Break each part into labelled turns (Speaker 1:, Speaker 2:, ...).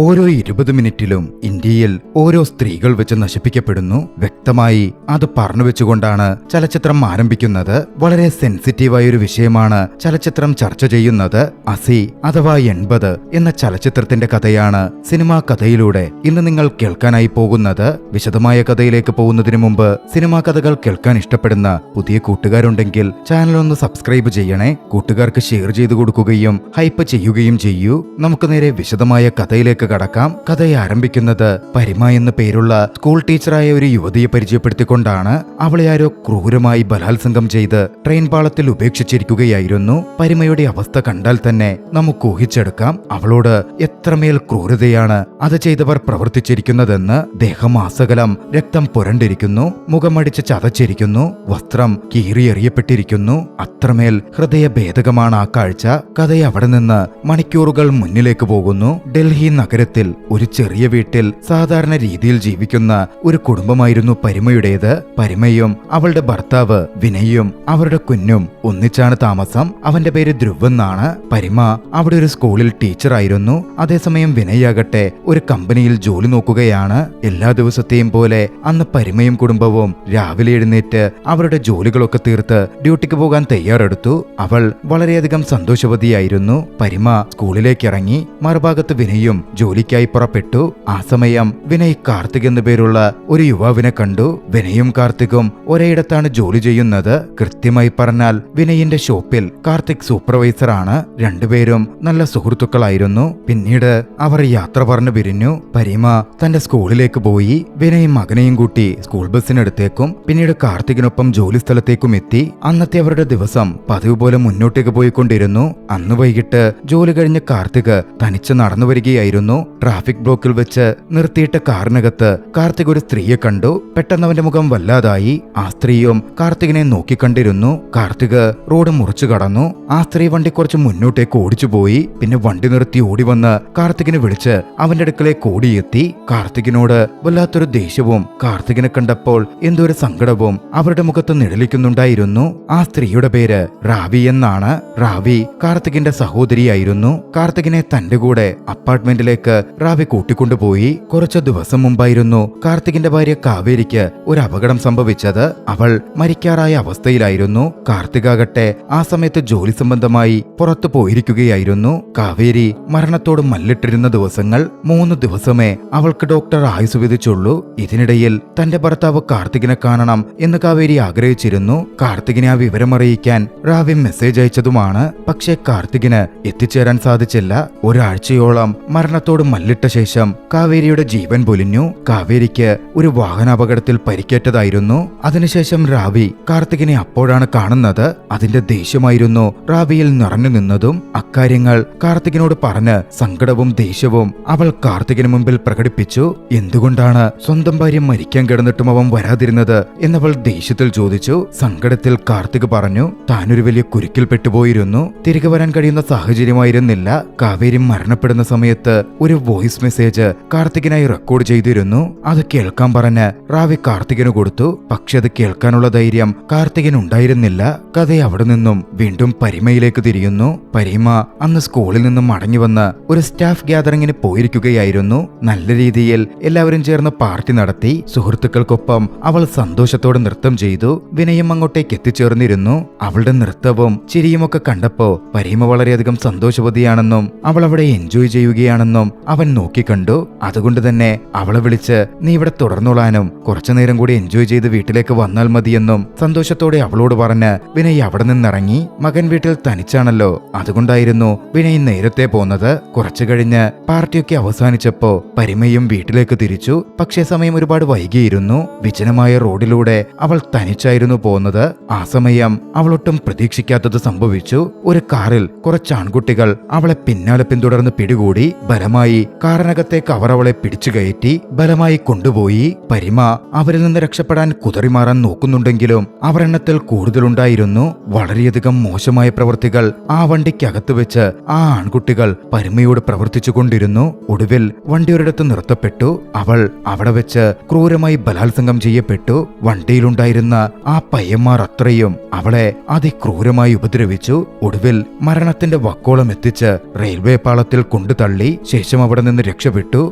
Speaker 1: ഓരോ 20 മിനിറ്റിലും ഇന്ത്യയിൽ ഓരോ സ്ത്രീകൾ വെച്ച് നശിപ്പിക്കപ്പെടുന്നു. വ്യക്തമായി അത് പറഞ്ഞു വെച്ചുകൊണ്ടാണ് ചലച്ചിത്രം ആരംഭിക്കുന്നത്. വളരെ സെൻസിറ്റീവായ ഒരു വിഷയമാണ് ചലച്ചിത്രം ചർച്ച ചെയ്യുന്നത്. അസി അഥവാ 80 എന്ന ചലച്ചിത്രത്തിന്റെ കഥയാണ് സിനിമാ കഥയിലൂടെ ഇന്ന് നിങ്ങൾ കേൾക്കാനായി പോകുന്നത്. വിശദമായ കഥയിലേക്ക് പോകുന്നതിന് മുമ്പ് സിനിമാ കഥകൾ കേൾക്കാൻ ഇഷ്ടപ്പെടുന്ന പുതിയ കൂട്ടുകാരുണ്ടെങ്കിൽ ചാനൽ ഒന്ന് സബ്സ്ക്രൈബ് ചെയ്യണേ. കൂട്ടുകാർക്ക് ഷെയർ ചെയ്തു കൊടുക്കുകയും ഹൈപ്പ് ചെയ്യുകയും ചെയ്യൂ. നമുക്ക് നേരെ വിശദമായ കഥയിലേക്ക് കടക്കാം. കഥയെ ആരംഭിക്കുന്നത് പരിമ എന്ന പേരുള്ള സ്കൂൾ ടീച്ചറായ ഒരു യുവതിയെ പരിചയപ്പെടുത്തിക്കൊണ്ടാണ്. അവളെ ആരോ ക്രൂരമായി ബലാത്സംഗം ചെയ്ത് ട്രെയിൻ പാളത്തിൽ ഉപേക്ഷിച്ചിരിക്കുകയായിരുന്നു. പരിമയുടെ അവസ്ഥ കണ്ടാൽ തന്നെ നമുക്ക് ഊഹിച്ചെടുക്കാം അവളോട് എത്രമേൽ ക്രൂരതയാണ് അത് ചെയ്തവർ പ്രവർത്തിച്ചിരിക്കുന്നതെന്ന്. ദേഹമാസകലം രക്തം പുരണ്ടിരിക്കുന്നു, മുഖമടിച്ച് ചതച്ചിരിക്കുന്നു, വസ്ത്രം കീറിയെറിയപ്പെട്ടിരിക്കുന്നു. അത്രമേൽ ഹൃദയഭേദകമാണ് ആ കാഴ്ച. കഥയെ അവിടെ നിന്ന് മണിക്കൂറുകൾ മുന്നിലേക്ക് പോകുന്നു. ഡൽഹി നഗരത്തിൽ ഒരു ചെറിയ വീട്ടിൽ സാധാരണ രീതിയിൽ ജീവിക്കുന്ന ഒരു കുടുംബമായിരുന്നു പരിമയുടേത്. പരിമയും അവളുടെ ഭർത്താവ് വിനയും അവരുടെ കുഞ്ഞും ഒന്നിച്ചാണ് താമസം. അവന്റെ പേര് ധ്രുവ് എന്നാണ്. പരിമ അവിടെ ഒരു സ്കൂളിൽ ടീച്ചറായിരുന്നു. അതേസമയം വിനയാകട്ടെ ഒരു കമ്പനിയിൽ ജോലി നോക്കുകയാണ്. എല്ലാ ദിവസത്തെയും പോലെ അന്ന് പരിമയും കുടുംബവും രാവിലെ എഴുന്നേറ്റ് അവരുടെ ജോലികളൊക്കെ തീർത്ത് ഡ്യൂട്ടിക്ക് പോകാൻ തയ്യാറെടുത്തു. അവൾ വളരെയധികം സന്തോഷവതിയായിരുന്നു. പരിമ സ്കൂളിലേക്ക് ഇറങ്ങി. മറുഭാഗത്ത് വിനയും ജോലിക്കായി പുറപ്പെട്ടു. ആ സമയം വിനയ് കാർത്തിക് എന്നു പേരുള്ള ഒരു യുവാവിനെ കണ്ടു. വിനയും കാർത്തികും ഒരേയിടത്താണ് ജോലി ചെയ്യുന്നത്. കൃത്യമായി പറഞ്ഞാൽ വിനയിന്റെ ഷോപ്പിൽ കാർത്തിക് സൂപ്പർവൈസറാണ്. രണ്ടുപേരും നല്ല സുഹൃത്തുക്കളായിരുന്നു. പിന്നീട് അവർ യാത്ര പറഞ്ഞു പിരിഞ്ഞു. പരിമ തന്റെ സ്കൂളിലേക്ക് പോയി. വിനയ് മകനെയും കൂട്ടി സ്കൂൾ ബസ്സിനടുത്തേക്കും പിന്നീട് കാർത്തികിനൊപ്പം ജോലി സ്ഥലത്തേക്കും എത്തി. അന്നത്തെ അവരുടെ ദിവസം പതിവ് പോലെ മുന്നോട്ടേക്ക് പോയിക്കൊണ്ടിരുന്നു. അന്ന് വൈകിട്ട് ജോലി കഴിഞ്ഞ് കാർത്തിക് തനിച്ച് നടന്നു വരികയായിരുന്നു. ട്രാഫിക് ബ്ലോക്കിൽ വെച്ച് നിർത്തിയിട്ട കാറിനകത്ത് കാർത്തിക് ഒരു സ്ത്രീയെ കണ്ടു. പെട്ടെന്ന് അവന്റെ മുഖം വല്ലാതായി. ആ സ്ത്രീയും കാർത്തികിനെ നോക്കിക്കണ്ടിരുന്നു. കാർത്തിക് റോഡ് മുറിച്ചു കടന്നു. ആ സ്ത്രീ വണ്ടി കുറച്ച് മുന്നോട്ടേക്ക് ഓടിച്ചുപോയി. പിന്നെ വണ്ടി നിർത്തി ഓടി വന്ന് കാർത്തികിനെ വിളിച്ച് അവന്റെ അടുക്കലേക്ക് ഓടിയെത്തി. കാർത്തികിനോട് വല്ലാത്തൊരു ദേഷ്യവും കാർത്തികിനെ കണ്ടപ്പോൾ എന്തോ ഒരു സങ്കടവും അവരുടെ മുഖത്ത് നിഴലിക്കുന്നുണ്ടായിരുന്നു. ആ സ്ത്രീയുടെ പേര് റാവി എന്നാണ്. റാവി കാർത്തികിന്റെ സഹോദരിയായിരുന്നു. കാർത്തികിനെ തന്റെ കൂടെ അപ്പാർട്ട്മെന്റിലേക്ക് റാവി കൂട്ടിക്കൊണ്ടുപോയി. കുറച്ചു ദിവസം മുമ്പായിരുന്നു കാർത്തികിന്റെ ഭാര്യ കാവേരിക്ക് ഒരു അപകടം സംഭവിച്ചത്. അവൾ മരിക്കാറായ അവസ്ഥയിലായിരുന്നു. കാർത്തികാകട്ടെ ആ സമയത്ത് ജോലി സംബന്ധമായി പുറത്തു പോയിരിക്കുകയായിരുന്നു. കാവേരി മരണത്തോട് മല്ലിട്ടിരുന്ന ദിവസങ്ങൾ 3 ദിവസമേ അവൾക്ക് ഡോക്ടർ ആയുസ് വിധിച്ചുള്ളൂ. ഇതിനിടയിൽ തന്റെ ഭർത്താവ് കാർത്തികിനെ കാണണം എന്ന് കാവേരി ആഗ്രഹിച്ചിരുന്നു. കാർത്തികിനെ ആ വിവരമറിയിക്കാൻ റാവി മെസ്സേജ് അയച്ചതുമാണ്. പക്ഷേ കാർത്തികിന് എത്തിച്ചേരാൻ സാധിച്ചില്ല. ഒരാഴ്ചയോളം മരണത്തോട് മല്ലിട്ട ശേഷം കാവേരിയുടെ ജീവൻ പൊലിഞ്ഞു. കാവേരിക്ക് ഒരു വാഹനാപകടത്തിൽ പരിക്കേറ്റതായിരുന്നു. അതിനുശേഷം റാവി കാർത്തികിനെ അപ്പോഴാണ് കാണുന്നത്. അതിന്റെ ദേഷ്യമായിരുന്നു റാവിയിൽ നിറഞ്ഞു നിന്നതും. അക്കാര്യങ്ങൾ കാർത്തികിനോട് പറഞ്ഞ് സങ്കടവും ദേഷ്യവും അവൾ കാർത്തികിന് മുമ്പിൽ പ്രകടിപ്പിച്ചു. എന്തുകൊണ്ടാണ് സ്വന്തം ഭാര്യ മരിക്കാൻ കിടന്നിട്ടും അവൻ വരാതിരുന്നത് എന്നവൾ ദേഷ്യത്തിൽ ചോദിച്ചു. സങ്കടത്തിൽ കാർത്തിക് പറഞ്ഞു താനൊരു വലിയ കുരുക്കിൽ പെട്ടുപോയിരുന്നു. തിരികെ വരാൻ കഴിയുന്ന സാഹചര്യമായിരുന്നില്ല. കാവേരി മരണപ്പെടുന്ന സമയത്ത് ഒരു വോയിസ് മെസ്സേജ് കാർത്തികിനായി റെക്കോർഡ് ചെയ്തിരുന്നു. അത് കേൾക്കാൻ പറഞ്ഞ് റാവി കാർത്തികിന് കൊടുത്തു. പക്ഷെ അത് കേൾക്കാനുള്ള ധൈര്യം കാർത്തികിന് ഉണ്ടായിരുന്നില്ല. കഥ അവിടെ നിന്നും വീണ്ടും പരിമയിലേക്ക് തിരിയുന്നു. പരിമ അന്ന് സ്കൂളിൽ നിന്നും മടങ്ങി വന്ന് ഒരു സ്റ്റാഫ് ഗ്യാതറിങ്ങിന് പോയിരിക്കുകയായിരുന്നു. നല്ല രീതിയിൽ എല്ലാവരും ചേർന്ന് പാർട്ടി നടത്തി. സുഹൃത്തുക്കൾക്കൊപ്പം അവൾ സന്തോഷത്തോടെ നൃത്തം ചെയ്തു. വിനയം അങ്ങോട്ടേക്ക് എത്തിച്ചേർന്നിരുന്നു. അവളുടെ നൃത്തവും ചിരിയുമൊക്കെ കണ്ടപ്പോ പരിമ വളരെയധികം സന്തോഷവതിയാണെന്നും അവൾ അവിടെ എൻജോയ് ചെയ്യുകയാണെന്നും അവൻ നോക്കിക്കണ്ടു. അതുകൊണ്ട് തന്നെ അവളെ വിളിച്ച് നീ ഇവിടെ തുടർന്നോളാനും കുറച്ചുനേരം കൂടി എൻജോയ് ചെയ്ത് വീട്ടിലേക്ക് വന്നാൽ മതിയെന്നും സന്തോഷത്തോടെ അവളോട് പറഞ്ഞ് വിനയ് അവിടെ നിന്നിറങ്ങി. മകൻ വീട്ടിൽ തനിച്ചാണല്ലോ, അതുകൊണ്ടായിരുന്നു വിനയ് നേരത്തെ പോന്നത്. കുറച്ചു കഴിഞ്ഞ് പാർട്ടിയൊക്കെ അവസാനിച്ചപ്പോ പരിമയും വീട്ടിലേക്ക് തിരിച്ചു. പക്ഷേ സമയം ഒരുപാട് വൈകിയിരുന്നു. വിജനമായ റോഡിലൂടെ അവൾ തനിച്ചായിരുന്നു പോകുന്നത്. ആ സമയം അവളൊട്ടും പ്രതീക്ഷിക്കാത്തത് സംഭവിച്ചു. ഒരു കാറിൽ കുറച്ച് ആൺകുട്ടികൾ അവളെ പിന്നാലെ പിന്തുടർന്ന് പിടികൂടി. ബലമായി കാറിനകത്തേക്ക് അവർ അവളെ പിടിച്ചു കയറ്റി ബലമായി കൊണ്ടുപോയി. പരിമ അവരിൽ നിന്ന് രക്ഷപ്പെടാൻ കുതറിമാറാൻ നോക്കുന്നുണ്ടെങ്കിലും അവർ എണ്ണത്തിൽ കൂടുതലുണ്ടായിരുന്നു. വളരെയധികം മോശമായ പ്രവൃത്തികൾ ആ വണ്ടിക്കകത്ത് വെച്ച് ആ ആൺകുട്ടികൾ പരിമയോട് പ്രവർത്തിച്ചു കൊണ്ടിരുന്നു. ഒടുവിൽ വണ്ടി ഒരിടത്ത് നിർത്തപ്പെട്ടു. അവൾ അവിടെ വെച്ച് ക്രൂരമായി ബലാത്സംഗം ചെയ്യപ്പെട്ടു. വണ്ടിയിലുണ്ടായിരുന്ന ആ പയ്യന്മാർ അത്രയും അവളെ അതിക്രൂരമായി ഉപദ്രവിച്ചു. ഒടുവിൽ മരണത്തിന്റെ വക്കോളം എത്തിച്ച് റെയിൽവേ പാളത്തിൽ കൊണ്ടുതള്ളി. ശേഷം ശേഷം അവിടെ നിന്ന് രക്ഷപ്പെട്ടു.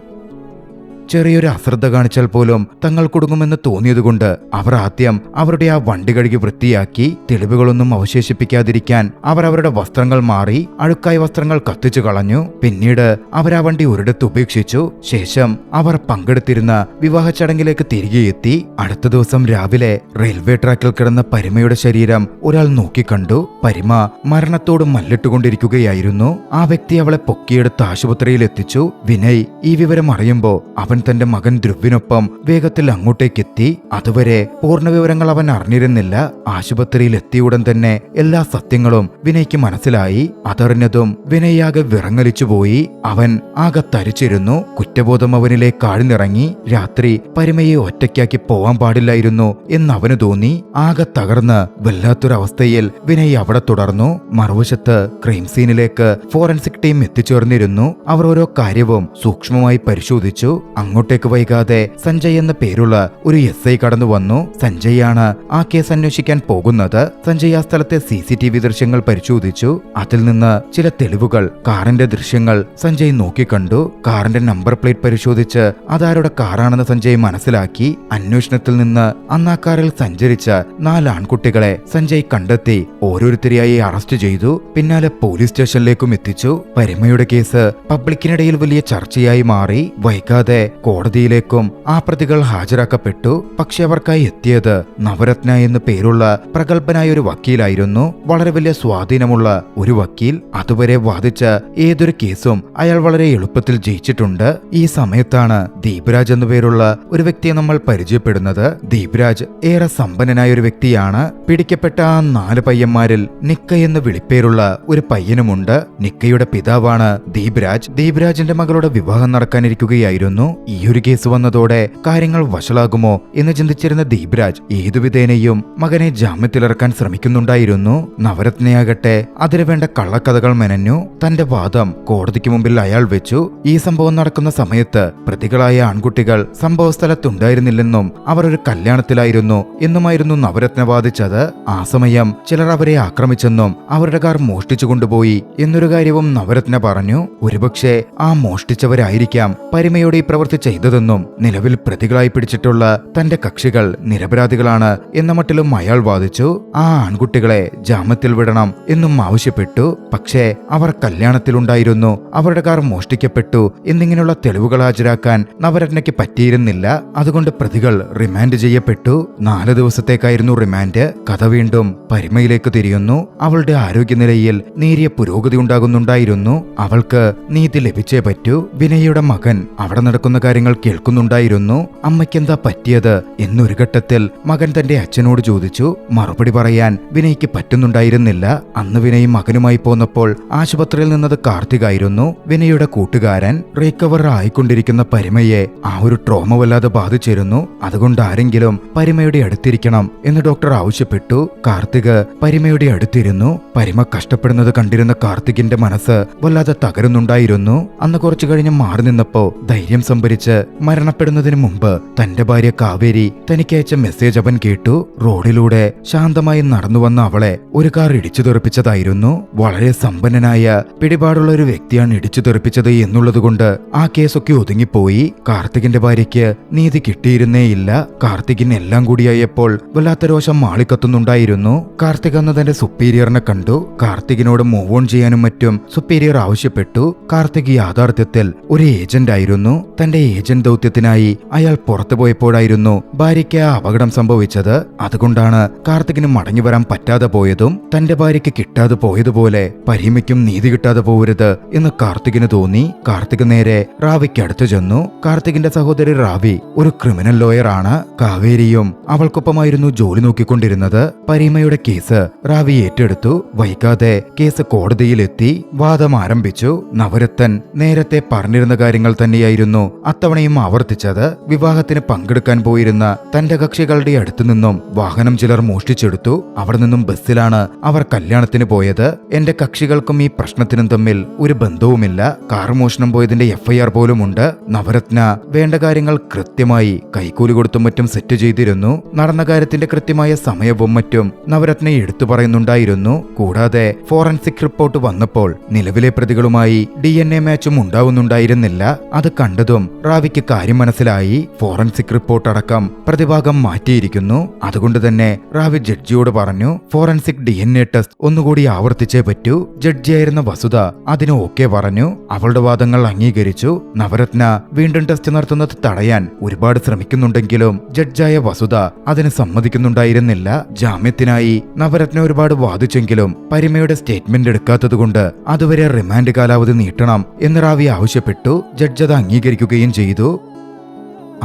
Speaker 1: ചെറിയൊരു അശ്രദ്ധ കാണിച്ചാൽ പോലും തങ്ങൾ കുടുങ്ങുമെന്ന് തോന്നിയതുകൊണ്ട് അവർ ആദ്യം അവരുടെ ആ വണ്ടി കഴുകി വൃത്തിയാക്കി തെളിവുകളൊന്നും അവശേഷിപ്പിക്കാതിരിക്കാൻ അവർ അവരുടെ വസ്ത്രങ്ങൾ മാറി അഴുക്കായ വസ്ത്രങ്ങൾ കത്തിച്ചു കളഞ്ഞു. പിന്നീട് അവർ ആ വണ്ടി ഒരിടത്ത് ഉപേക്ഷിച്ചു. ശേഷം അവർ പങ്കെടുത്തിരുന്ന വിവാഹ ചടങ്ങിലേക്ക് തിരികെ എത്തി. അടുത്ത ദിവസം രാവിലെ റെയിൽവേ ട്രാക്കിൽ കിടന്ന പരിമയുടെ ശരീരം ഒരാൾ നോക്കിക്കണ്ടു. പരിമ മരണത്തോട് മല്ലിട്ടുകൊണ്ടിരിക്കുകയായിരുന്നു. ആ വ്യക്തി അവളെ പൊക്കിയെടുത്ത് ആശുപത്രിയിൽ എത്തിച്ചു. വിനയ് ഈ വിവരം അറിയുമ്പോൾ അവൻ തന്റെ മകൻ ധ്രുവിനൊപ്പം വേഗത്തിൽ അങ്ങോട്ടേക്കെത്തി. അതുവരെ പൂർണ്ണ വിവരങ്ങൾ അവൻ അറിഞ്ഞിരുന്നില്ല. ആശുപത്രിയിൽ എത്തിയുടൻ തന്നെ എല്ലാ സത്യങ്ങളും വിനയ്ക്ക് മനസ്സിലായി. അതറിഞ്ഞതും വിനയാകെ വിറങ്ങലിച്ചുപോയി. അവൻ ആകെ തരിച്ചിരുന്നു. കുറ്റബോധം അവനിലേക്ക് ആഴ്ന്നിറങ്ങി. രാത്രി പരിമയെ ഒറ്റയ്ക്കാക്കി പോവാൻ പാടില്ലായിരുന്നു എന്നവന് തോന്നി. ആകെ തകർന്ന് വല്ലാത്തൊരവസ്ഥയിൽ വിനയ് അവിടെ തുടർന്നു. മറുവശത്ത് ക്രൈം സീനിലേക്ക് ഫോറൻസിക് ടീം എത്തിച്ചേർന്നിരുന്നു. അവർ ഓരോ കാര്യവും സൂക്ഷ്മമായി പരിശോധിച്ചു. അങ്ങോട്ടേക്ക് വൈകാതെ സഞ്ജയ് എന്ന പേരുള്ള ഒരു SI കടന്നു വന്നു. സഞ്ജയാണ് ആ കേസ് അന്വേഷിക്കാൻ പോകുന്നത്. സഞ്ജയ് ആ സ്ഥലത്തെ CCTV ദൃശ്യങ്ങൾ പരിശോധിച്ചു. അതിൽ നിന്ന് ചില തെളിവുകൾ, കാറിന്റെ ദൃശ്യങ്ങൾ സഞ്ജയ് നോക്കിക്കണ്ടു. കാറിന്റെ നമ്പർ പ്ലേറ്റ് പരിശോധിച്ച് അതാരുടെ കാറാണെന്ന് സഞ്ജയ് മനസ്സിലാക്കി. അന്വേഷണത്തിൽ നിന്ന് അന്ന് ആ കാറിൽ സഞ്ചരിച്ച 4 ആൺകുട്ടികളെ സഞ്ജയ് കണ്ടെത്തി ഓരോരുത്തരെയായി അറസ്റ്റ് ചെയ്തു. പിന്നാലെ പോലീസ് സ്റ്റേഷനിലേക്കും എത്തിച്ചു. പരിമയുടെ കേസ് പബ്ലിക്കിനിടയിൽ വലിയ ചർച്ചയായി മാറി. വൈകാതെ കോടതിയിലേക്കും ആ പ്രതികൾ ഹാജരാക്കപ്പെട്ടു. പക്ഷെ അവർക്കായി എത്തിയത് നവരത്ന എന്ന് പേരുള്ള പ്രഗത്ഭനായ ഒരു വക്കീലായിരുന്നു. വളരെ വലിയ സ്വാധീനമുള്ള ഒരു വക്കീൽ. അതുവരെ വാദിച്ച ഏതൊരു കേസും അയാൾ വളരെ എളുപ്പത്തിൽ ജയിച്ചിട്ടുണ്ട്. ഈ സമയത്താണ് ദീപരാജ് എന്നു പേരുള്ള ഒരു വ്യക്തിയെ നമ്മൾ പരിചയപ്പെടുന്നത്. ദീപരാജ് ഏറെ സമ്പന്നനായ ഒരു വ്യക്തിയാണ്. പിടിക്കപ്പെട്ട ആ 4 പയ്യന്മാരിൽ നിക്ക എന്ന് വിളിപ്പേരുള്ള ഒരു പയ്യനുമുണ്ട്. നിക്കയുടെ പിതാവാണ് ദീപരാജ്. ദീപരാജിന്റെ മകളുടെ വിവാഹം നടക്കാനിരിക്കുകയായിരുന്നു. ഈ ഒരു കേസ് വന്നതോടെ കാര്യങ്ങൾ വഷളാകുമോ എന്ന് ചിന്തിച്ചിരുന്ന ദീപരാജ് ഏതുവിധേനയും മകനെ ജാമ്യത്തിലിറക്കാൻ ശ്രമിക്കുന്നുണ്ടായിരുന്നു. നവരത്നയാകട്ടെ അതിനുവേണ്ട കള്ളക്കഥകൾ മെനഞ്ഞു. തന്റെ വാദം കോടതിക്ക് മുമ്പിൽ അയാൾ വെച്ചു. ഈ സംഭവം നടക്കുന്ന സമയത്ത് പ്രതികളായ ആൺകുട്ടികൾ സംഭവ സ്ഥലത്തുണ്ടായിരുന്നില്ലെന്നും അവർ ഒരു കല്യാണത്തിലായിരുന്നു എന്നുമായിരുന്നു നവരത്ന വാദിച്ചത്. ആ സമയം ചിലർ അവരെ ആക്രമിച്ചെന്നും അവരുടെ കാർ മോഷ്ടിച്ചു കൊണ്ടുപോയി എന്നൊരു കാര്യവും നവരത്ന പറഞ്ഞു. ഒരുപക്ഷെ ആ മോഷ്ടിച്ചവരായിരിക്കാം പരിമയോട് ഈ പ്രവൃത്തി ചെയ്തതെന്നും നിലവിൽ പ്രതികളായി പിടിച്ചിട്ടുള്ള തന്റെ കക്ഷികൾ നിരപരാധികളാണ് എന്ന മട്ടിലും അയാൾ വാദിച്ചു. ആ ആൺകുട്ടികളെ ജാമ്യത്തിൽ വിടണം എന്നും ആവശ്യപ്പെട്ടു. പക്ഷേ അവർ കല്യാണത്തിലുണ്ടായിരുന്നു, അവരുടെ കാർ മോഷ്ടിക്കപ്പെട്ടു എന്നിങ്ങനെയുള്ള തെളിവുകൾ ഹാജരാക്കാൻ നവരത്നയ്ക്ക് പറ്റിയിരുന്നില്ല. അതുകൊണ്ട് പ്രതികൾ റിമാൻഡ് ചെയ്യപ്പെട്ടു. 4 ദിവസത്തേക്കായിരുന്നു റിമാൻഡ്. കഥ വീണ്ടും പരിമയിലേക്ക് തിരിയുന്നു. അവളുടെ ആരോഗ്യനിലയിൽ നേരിയ പുരോഗതി ഉണ്ടാകുന്നുണ്ടായിരുന്നു. അവൾക്ക് നീതി ലഭിച്ചേ പറ്റൂ. വിനയയുടെ മകൻ അവിടെ നടക്കുന്ന കാര്യങ്ങൾ കേൾക്കുന്നുണ്ടായിരുന്നു. അമ്മയ്ക്കെന്താ പറ്റിയത് എന്നൊരു ഘട്ടത്തിൽ മകൻ തന്റെ അച്ഛനോട് ചോദിച്ചു. മറുപടി പറയാൻ വിനയ്ക്ക് പറ്റുന്നുണ്ടായിരുന്നില്ല. അന്ന് വിനയ് മകനുമായി പോന്നപ്പോൾ ആശുപത്രിയിൽ നിന്നത് കാർത്തികായിരുന്നു, വിനയുടെ കൂട്ടുകാരൻ. റീകവർ ആയിക്കൊണ്ടിരിക്കുന്ന പരിമയെ ആ ഒരു ട്രോമ വല്ലാതെ ബാധിച്ചിരുന്നു. അതുകൊണ്ട് ആരെങ്കിലും പരിമയുടെ അടുത്തിരിക്കണം എന്ന് ഡോക്ടർ ആവശ്യപ്പെട്ടു. കാർത്തിക് പരിമയുടെ അടുത്തിരുന്നു. പരിമ കഷ്ടപ്പെടുന്നത് കണ്ടിരുന്ന കാർത്തികിന്റെ മനസ്സ് വല്ലാതെ തകരുന്നുണ്ടായിരുന്നു. അന്ന് കുറച്ചു കഴിഞ്ഞ് മാറി നിന്നപ്പോ ധൈര്യം സംഭരിച്ച് മരണപ്പെടുന്നതിന് മുമ്പ് തന്റെ ഭാര്യ കാവേരി തനിക്കയച്ച മെസ്സേജ് അവൻ കേട്ടു. റോഡിലൂടെ ശാന്തമായി നടന്നു വന്ന അവളെ ഒരു കാർ ഇടിച്ചു തെറിപ്പിച്ചതായിരുന്നു. വളരെ സമ്പന്നനായ പിടിപാടുള്ള ഒരു വ്യക്തിയാണ് ഇടിച്ചു തെറിപ്പിച്ചത് എന്നുള്ളതുകൊണ്ട് ആ കേസൊക്കെ ഒതുങ്ങിപ്പോയി. കാർത്തികിന്റെ ഭാര്യയ്ക്ക് നീതി കിട്ടിയിരുന്നേയില്ല. കാർത്തികിന് എല്ലാം കൂടിയായപ്പോൾ വല്ലാത്ത രോഷം മാളിക്കത്തുന്നുണ്ടായിരുന്നു. കാർത്തിക് അന്ന് തന്റെ സുപ്പീരിയറിനെ കണ്ടു. കാർത്തികിനോട് മൂവ് ഓൺ ചെയ്യാനും മറ്റും സുപ്പീരിയർ ആവശ്യപ്പെട്ടു. കാർത്തിക് യാഥാർത്ഥ്യത്തിൽ ഒരു ഏജന്റ് ആയിരുന്നു. തന്റെ ഏജന്റ് ദൗത്യത്തിനായി അയാൾ പുറത്തു പോയപ്പോഴായിരുന്നു ഭാര്യയ്ക്ക് ആ അപകടം സംഭവിച്ചത്. അതുകൊണ്ടാണ് കാർത്തികിന് മടങ്ങി വരാൻ പറ്റാതെ പോയതും. തന്റെ ഭാര്യയ്ക്ക് കിട്ടാതെ പോയതുപോലെ പരിമയ്ക്കും നീതി കിട്ടാതെ പോകരുത് എന്ന് കാർത്തികിന് തോന്നി. കാർത്തിക് നേരെ റാവിക്ക് അടുത്തു ചെന്നു. കാർത്തികിന്റെ സഹോദരി റാവി ഒരു ക്രിമിനൽ ലോയർ ആണ്. കാവേരിയും അവൾക്കൊപ്പമായിരുന്നു ജോലി നോക്കിക്കൊണ്ടിരുന്നത്. പരിമയുടെ കേസ് റാവി ഏറ്റെടുത്തു. വൈകാതെ കേസ് കോടതിയിലെത്തി. വാദം ആരംഭിച്ചു. നവരത്തൻ നേരത്തെ പറഞ്ഞിരുന്ന കാര്യങ്ങൾ തന്നെയായിരുന്നു അത്തവണയും ആവർത്തിച്ചത്. വിവാഹത്തിന് പങ്കെടുക്കാൻ പോയിരുന്ന തന്റെ കക്ഷികളുടെ അടുത്തു നിന്നും വാഹനം ചിലർ മോഷ്ടിച്ചെടുത്തു. അവിടെ നിന്നും ബസ്സിലാണ് അവർ കല്യാണത്തിന് പോയത്. എന്റെ കക്ഷികൾക്കും ഈ പ്രശ്നത്തിനും തമ്മിൽ ഒരു ബന്ധവുമില്ല. കാർ മോഷണം പോയതിന്റെ FIR പോലുമുണ്ട്. നവരത്ന വേണ്ട കാര്യങ്ങൾ കൃത്യമായി കൈക്കൂലി കൊടുത്തും മറ്റും സെറ്റ് ചെയ്തിരുന്നു. നടന്ന കാര്യത്തിന്റെ കൃത്യമായ സമയവും മറ്റും നവരത്ന എടുത്തു പറയുന്നുണ്ടായിരുന്നു. കൂടാതെ ഫോറൻസിക് റിപ്പോർട്ട് വന്നപ്പോൾ നിലവിലെ പ്രതികളുമായി DNA മാച്ചും ഉണ്ടാവുന്നുണ്ടായിരുന്നില്ല. അത് കണ്ടതും റാവിക്ക് കാര്യം മനസ്സിലായി. ഫോറൻസിക് റിപ്പോർട്ട് അടക്കം പ്രതിഭാഗം മാറ്റിയിരിക്കുന്നു. അതുകൊണ്ട് തന്നെ റാവി ജഡ്ജിയോട് പറഞ്ഞു, ഫോറൻസിക് DNA ടെസ്റ്റ് ഒന്നുകൂടി ആവർത്തിച്ചേ പറ്റൂ. ജഡ്ജിയായിരുന്ന വസുധ അതിന് ഓക്കെ പറഞ്ഞു. അവളുടെ വാദങ്ങൾ അംഗീകരിച്ചു. നവരത്ന വീണ്ടും ടെസ്റ്റ് നടത്തുന്നത് തടയാൻ ഒരുപാട് ശ്രമിക്കുന്നുണ്ടെങ്കിലും ജഡ്ജായ വസുധ അതിന് സമ്മതിക്കുന്നുണ്ടായിരുന്നില്ല. ജാമ്യത്തിനായി നവരത്ന ഒരുപാട് വാദിച്ചെങ്കിലും പരിമയുടെ സ്റ്റേറ്റ്മെന്റ് എടുക്കാത്തതുകൊണ്ട് അതുവരെ റിമാൻഡ് കാലാവധി നീട്ടണം എന്ന് റാവി ആവശ്യപ്പെട്ടു. ജഡ്ജ് അത് അംഗീകരിക്കുകയും ചെയ്തു.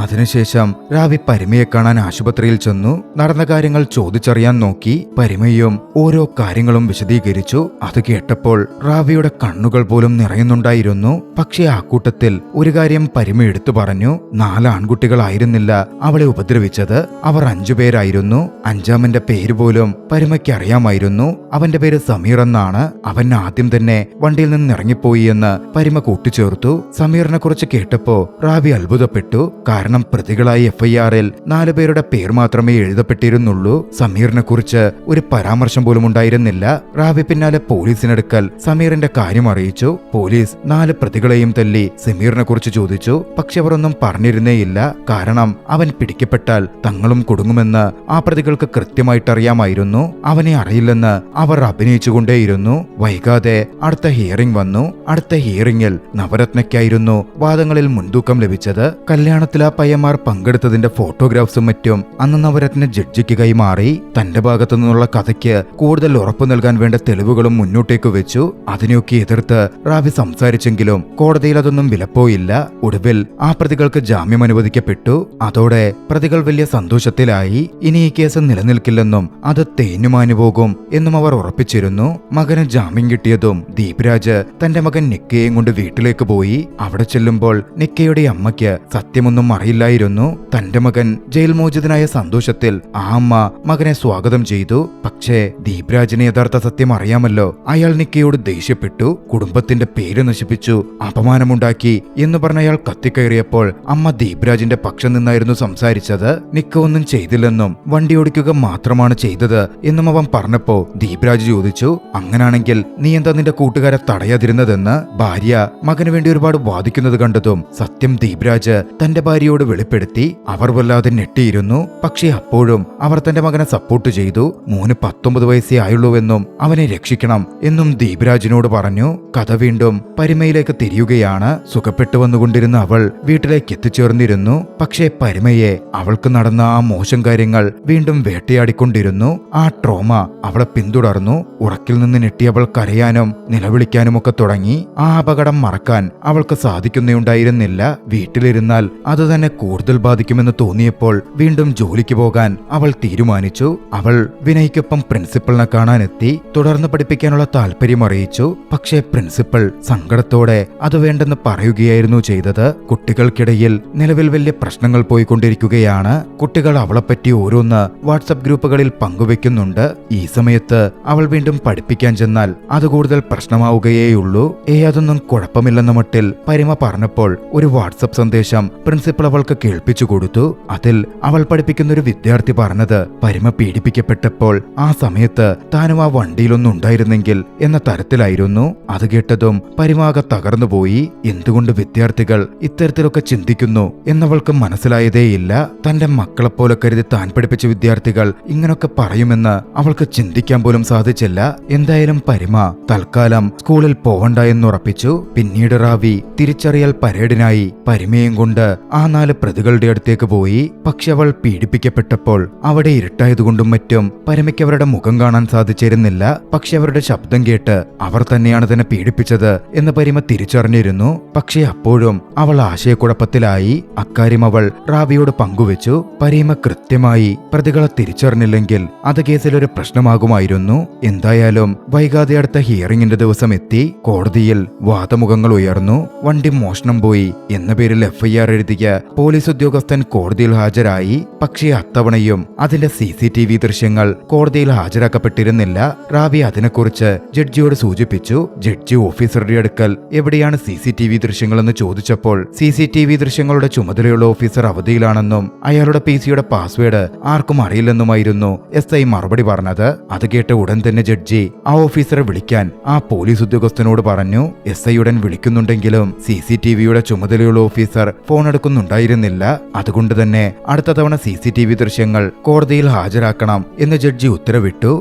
Speaker 1: അതിനുശേഷം റാവി പരിമയെ കാണാൻ ആശുപത്രിയിൽ ചെന്നു. നടന്ന കാര്യങ്ങൾ ചോദിച്ചറിയാൻ നോക്കി. പരിമയും ഓരോ കാര്യങ്ങളും വിശദീകരിച്ചു. അത് കേട്ടപ്പോൾ റാവിയുടെ കണ്ണുകൾ പോലും നിറയുന്നുണ്ടായിരുന്നു. പക്ഷേ ആ കൂട്ടത്തിൽ ഒരു കാര്യം പരിമ എടുത്തു പറഞ്ഞു. 4 ആൺകുട്ടികളായിരുന്നില്ല അവളെ ഉപദ്രവിച്ചത്. അവർ 5 പേരായിരുന്നു. 5ാമന്റെ പേര് പോലും പരിമയ്ക്ക് അറിയാമായിരുന്നു. അവന്റെ പേര് സമീർ എന്നാണ്. അവൻ ആദ്യം തന്നെ വണ്ടിയിൽ നിന്ന് ഇറങ്ങിപ്പോയി എന്ന് പരിമ കൂട്ടിച്ചേർത്തു. സമീറിനെ കുറിച്ച് കേട്ടപ്പോ റാവി അത്ഭുതപ്പെട്ടു. കാരണം പ്രതികളായി FIR-ൽ 4 പേരുടെ പേർ മാത്രമേ എഴുതപ്പെട്ടിരുന്നുള്ളൂ. സമീറിനെ കുറിച്ച് ഒരു പരാമർശം പോലും ഉണ്ടായിരുന്നില്ല. റാവി പിന്നാലെ പോലീസിനടുക്കൽ സമീറിന്റെ കാര്യം അറിയിച്ചു. പോലീസ് 4 പ്രതികളെയും തല്ലി സമീറിനെ കുറിച്ച് ചോദിച്ചു. പക്ഷെ അവർ ഒന്നും പറഞ്ഞിരുന്നേയില്ല. കാരണം അവൻ പിടിക്കപ്പെട്ടാൽ തങ്ങളും കൊടുങ്ങുമെന്ന് ആ പ്രതികൾക്ക് കൃത്യമായിട്ട് അറിയാമായിരുന്നു. അവനെ അറിയില്ലെന്ന് അവർ അഭിനയിച്ചുകൊണ്ടേയിരുന്നു. വൈകാതെ അടുത്ത ഹിയറിംഗ് വന്നു. അടുത്ത ഹിയറിംഗിൽ നവരത്നയ്ക്കായിരുന്നു വാദങ്ങളിൽ മുൻതൂക്കം ലഭിച്ചത്. കല്യാണത്തിൽ ആ പയ്യന്മാർ പങ്കെടുത്തതിന്റെ ഫോട്ടോഗ്രാഫ്സും മറ്റും അന്ന് നവരത്ന ജഡ്ജിക്ക് കൈമാറി. തന്റെ ഭാഗത്തു നിന്നുള്ള കഥയ്ക്ക് കൂടുതൽ ഉറപ്പു നൽകാൻ വേണ്ട തെളിവുകളും മുന്നോട്ടേക്ക് വെച്ചു. അതിനെയൊക്കെ എതിർത്ത് റാവി സംസാരിച്ചെങ്കിലും കോടതിയിൽ അതൊന്നും വിലപ്പോയില്ല. ഒടുവിൽ ആ പ്രതികൾക്ക് ജാമ്യം അനുവദിക്കപ്പെട്ടു. അതോടെ പ്രതികൾ വലിയ സന്തോഷത്തിലായി. ഇനി ഈ കേസ് നിലനിൽക്കില്ലെന്നും അത് തേഞ്ഞുമാഞ്ഞു പോകും എന്നും അവർ ഉറപ്പിച്ചിരുന്നു. മകന് ജാമ്യം കിട്ടിയതും ദീപ്രാജ് തന്റെ മകൻ നിക്കയെയും കൊണ്ട് വീട്ടിലേക്ക് പോയി. അവിടെ ചെല്ലുമ്പോൾ നിക്കയുടെ അമ്മയ്ക്ക് സത്യമൊന്നും അറിയില്ലായിരുന്നു. തന്റെ മകൻ ജയിൽ മോചിതനായ സന്തോഷത്തിൽ ആ അമ്മ മകനെ സ്വാഗതം ചെയ്തു. പക്ഷേ ദീപ്രാജിന് യഥാർത്ഥ സത്യം അറിയാമല്ലോ. അയാൾ നിക്കയോട് ദേഷ്യപ്പെട്ടു. കുടുംബത്തിന്റെ പേര് നശിപ്പിച്ചു, അപമാനമുണ്ടാക്കി എന്ന് പറഞ്ഞ അയാൾ കത്തിക്കയറിയപ്പോൾ അമ്മ ദീപ്രാജിന്റെ പക്ഷം നിന്നായിരുന്നു സംസാരിച്ചത്. നിക്ക ഒന്നും ചെയ്തില്ലെന്നും വണ്ടി ഓടിക്കുക മാത്രമാണ് ചെയ്തത് എന്നും അവൻ പറഞ്ഞപ്പോ ദീപ്രാജ് ചോദിച്ചു, അങ്ങനാണെങ്കിൽ നീ എന്താ നിന്റെ കൂട്ടുകാരെ തടയാതിരുന്നതെന്ന്. ഭാര്യ മകന് വേണ്ടി ഒരുപാട് വാദിക്കുന്നത് കണ്ടതും സത്യം ദീപ്രാജ് തന്റെ ഭാര്യയോട് വെളിപ്പെടുത്തി. അവർ വല്ലാതെ ഞെട്ടിയിരുന്നു. പക്ഷേ അപ്പോഴും അവർ തന്റെ മകനെ സപ്പോർട്ട് ചെയ്തു. മോന് 19 വയസ്സേ ആയുള്ളൂവെന്നും അവനെ രക്ഷിക്കണം എന്നും ദീപ്രാജിനോട് പറഞ്ഞു. കഥ വീണ്ടും പരിമയിലേക്ക് തിരിയുകയാണ്. സുഖപ്പെട്ടു വന്നുകൊണ്ടിരുന്ന അവൾ വീട്ടിലേക്ക് എത്തിച്ചേർന്നിരുന്നു. പക്ഷേ പരിമയെ അവൾക്ക് നടന്ന ആ മോശം കാര്യങ്ങൾ വീണ്ടും വേട്ടയാടിക്കൊണ്ടിരുന്നു. ആ ട്രോമ അവളെ പിന്തുടർന്നു. ഉറക്കിൽ നിന്ന് ഞെട്ടിയവൾ കരയാനും നിലവിളിക്കാനുമൊക്കെ തുടങ്ങി. ആ അപകടം മറക്കാൻ അവൾക്ക് സാധിക്കുന്നുണ്ടായിരുന്നില്ല. വീട്ടിലിരുന്നാൽ അത് തന്നെ കൂടുതൽ ബാധിക്കുമെന്ന് തോന്നിയപ്പോൾ വീണ്ടും ജോലിക്ക് പോകാൻ അവൾ തീരുമാനിച്ചു. അവൾ വിനയ്ക്കൊപ്പം പ്രിൻസിപ്പളിനെ കാണാനെത്തി. തുടർന്ന് പഠിപ്പിക്കാനുള്ള താല്പര്യം അറിയിച്ചു. പക്ഷേ പ്രിൻസിപ്പൽ സങ്കടത്തോടെ അത് വേണ്ടെന്ന് പറയുകയായിരുന്നു ചെയ്തത്. കുട്ടികൾക്കിടയിൽ നിലവിൽ വലിയ പ്രശ്നങ്ങൾ പോയിക്കൊണ്ടിരിക്കുകയാണ്. കുട്ടികൾ അവളെപ്പറ്റി ഓരോന്ന് വാട്സപ്പ് ഗ്രൂപ്പുകളിൽ പങ്കുവെക്കുന്നുണ്ട്. ഈ സമയത്ത് അവൾ വീണ്ടും പഠിപ്പിക്കാൻ ചെന്നാൽ അത് കൂടുതൽ പ്രശ്നമാവുകയേയുള്ളൂ. അതൊന്നും കുഴപ്പമില്ലെന്ന മട്ടിൽ പരിമ പറഞ്ഞപ്പോൾ ഒരു വാട്സപ്പ് സന്ദേശം പ്രിൻസിപ്പൽ അവൾക്ക് കേൾപ്പിച്ചു കൊടുത്തു. അതിൽ അവൾ പഠിപ്പിക്കുന്ന ഒരു വിദ്യാർത്ഥി പറഞ്ഞത് പരിമ പീഡിപ്പിക്കപ്പെട്ടപ്പോൾ ആ സമയത്ത് താനും ആ വണ്ടിയിലൊന്നും ഉണ്ടായിരുന്നെങ്കിൽ എന്ന തരത്തിലായിരുന്നു. അത് കേട്ടതും പരിമാകെ തകർന്നുപോയി. എന്തുകൊണ്ട് വിദ്യാർത്ഥികൾ ഇത്തരത്തിലൊക്കെ ചിന്തിക്കുന്നു എന്നവൾക്ക് മനസ്സിലായതേയില്ല. തന്റെ മക്കളെപ്പോലെ കരുതി താൻ പഠിപ്പിച്ച വിദ്യാർത്ഥികൾ ഇങ്ങനൊക്കെ പറയുമെന്ന് അവൾക്ക് ചിന്തിക്കാൻ പോലും സാധിച്ചില്ല. എന്തായാലും പരിമ തൽക്കാലം സ്കൂളിൽ പോവണ്ട എന്നുറപ്പിച്ചു. പിന്നീട് റാവി തിരിച്ചറിയൽ പരേഡിനായി പരിമയും കൊണ്ട് ആ 4 പ്രതികളുടെ അടുത്തേക്ക് പോയി. പക്ഷെ അവൾ പീഡിപ്പിക്കപ്പെട്ടപ്പോൾ അവിടെ ഇരുട്ടായതുകൊണ്ടും മറ്റും പരമയ്ക്ക് അവരുടെ മുഖം കാണാൻ സാധിച്ചിരുന്നില്ല. പക്ഷെ അവരുടെ ശബ്ദം കേട്ട് അവർ തന്നെയാണ് തന്നെ പീഡിപ്പിച്ചത് എന്ന് പരിമ തിരിച്ചറിഞ്ഞിരുന്നു. പക്ഷെ അപ്പോഴും അവൾ ആശയക്കുഴപ്പത്തിലായി. അക്കാര്യം അവൾ റാവിയോട് പങ്കുവെച്ചു. പരിമ കൃത്യമായി പ്രതികളെ തിരിച്ചറിഞ്ഞില്ലെങ്കിൽ അത് കേസിലൊരു പ്രശ്നമാകുമായിരുന്നു. എന്തായാലും വൈകാതെ അടുത്ത ഹിയറിംഗിന്റെ ദിവസം എത്തി. കോടതിയിൽ വാദമുഖങ്ങൾ ഉയർന്നു. വണ്ടി മോഷണം പോയി എന്ന പേരിൽ FIR എഴുതിയ പോലീസ് ഉദ്യോഗസ്ഥൻ കോടതിയിൽ ഹാജരായി. പക്ഷേ അത്തവണയും അതിന്റെ CCTV ദൃശ്യങ്ങൾ കോടതിയിൽ ഹാജരാക്കപ്പെട്ടിരുന്നില്ല. റാവി അതിനെക്കുറിച്ച് ജഡ്ജിയോട് സൂചിപ്പിച്ചു. ജഡ്ജി ഓഫീസറുടെ അടുക്കൽ എവിടെയാണ് CCTV ദൃശ്യങ്ങളെന്ന് ചോദിച്ചപ്പോൾ CCTV ദൃശ്യങ്ങളുടെ ചുമതലയുള്ള ഓഫീസർ അവധിയിലാണെന്നും അയാളുടെ PC-യുടെ പാസ്വേഡ് ആർക്കും അറിയില്ലെന്നുമായിരുന്നു SI മറുപടി പറഞ്ഞത്. അത് കേട്ട ഉടൻ തന്നെ ജഡ്ജി ആ ഓഫീസറെ വിളിക്കാൻ ആ പോലീസ് ഉദ്യോഗസ്ഥനോട് പറഞ്ഞു. SI ഉടൻ വിളിക്കുന്നുണ്ടെങ്കിലും CCTV-യുടെ ചുമതലയുള്ള ഓഫീസർ ഫോൺ എടുക്കുന്നുണ്ടായിരുന്നില്ല. അതുകൊണ്ട് തന്നെ അടുത്ത തവണ CCTV ദൃശ്യങ്ങൾ കോടതിയിൽ ഹാജരാക്കണം എന്ന് ജഡ്ജി ഉത്തരവിട്ടു.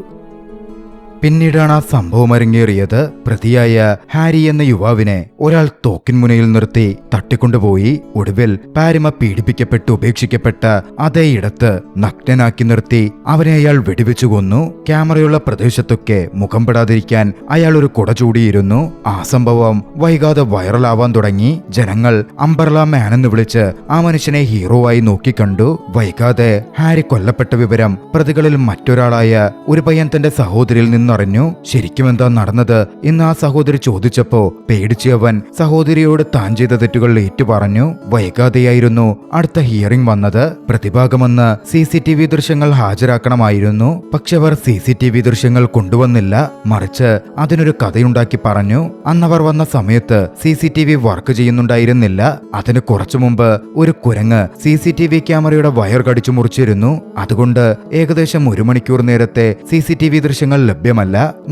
Speaker 1: പിന്നീടാണ് ആ സംഭവം അരങ്ങേറിയത്. പ്രതിയായ ഹാരി എന്ന യുവാവിനെ ഒരാൾ തോക്കിൻ മുനയിൽ നിർത്തി തട്ടിക്കൊണ്ടുപോയി. ഒടുവിൽ പാരിമ പീഡിപ്പിക്കപ്പെട്ട് ഉപേക്ഷിക്കപ്പെട്ട അതേ ഇടത്ത് നഗ്നനാക്കി നിർത്തി അവനെ അയാൾ വെടിവെച്ചു കൊന്നു. ക്യാമറയുള്ള പ്രദേശത്തൊക്കെ മുഖം പെടാതിരിക്കാൻ അയാൾ ഒരു കുട ചൂടിയിരുന്നു. ആ സംഭവം വൈകാതെ വൈറലാവാൻ തുടങ്ങി. ജനങ്ങൾ അംബർല മാൻ എന്ന് വിളിച്ച് ആ മനുഷ്യനെ ഹീറോവായി നോക്കിക്കണ്ടു. വൈകാതെ ഹാരി കൊല്ലപ്പെട്ട വിവരം പ്രതികളിൽ മറ്റൊരാളായ ഒരു പയ്യൻ തന്റെ സഹോദരിയിൽ നിന്ന് അറിഞ്ഞു. ശരിക്കും എന്താ നടന്നത് എന്ന് ആ സഹോദരി ചോദിച്ചപ്പോ പേടിച്ച് അവൻ സഹോദരിയോട് താൻ ചെയ്ത തെറ്റുകൾ ഏറ്റുപറഞ്ഞു. വൈകാതെയായിരുന്നു അടുത്ത ഹിയറിംഗ് വന്നത്. പ്രതിഭാഗമെന്ന് CCTV ദൃശ്യങ്ങൾ ഹാജരാക്കണമായിരുന്നു. പക്ഷെ അവർ CCTV ദൃശ്യങ്ങൾ കൊണ്ടുവന്നില്ല. മറിച്ച് അതിനൊരു കഥയുണ്ടാക്കി പറഞ്ഞു. അന്നവർ വന്ന സമയത്ത് CCTV വർക്ക് ചെയ്യുന്നുണ്ടായിരുന്നില്ല. അതിന് കുറച്ചു മുമ്പ് ഒരു കുരങ്ങ് CCTV ക്യാമറയുടെ വയർ കടിച്ചു മുറിച്ചിരുന്നു. അതുകൊണ്ട് ഏകദേശം 1 മണിക്കൂർ നേരത്തെ CCTV ദൃശ്യങ്ങൾ ലഭ്യമല്ല.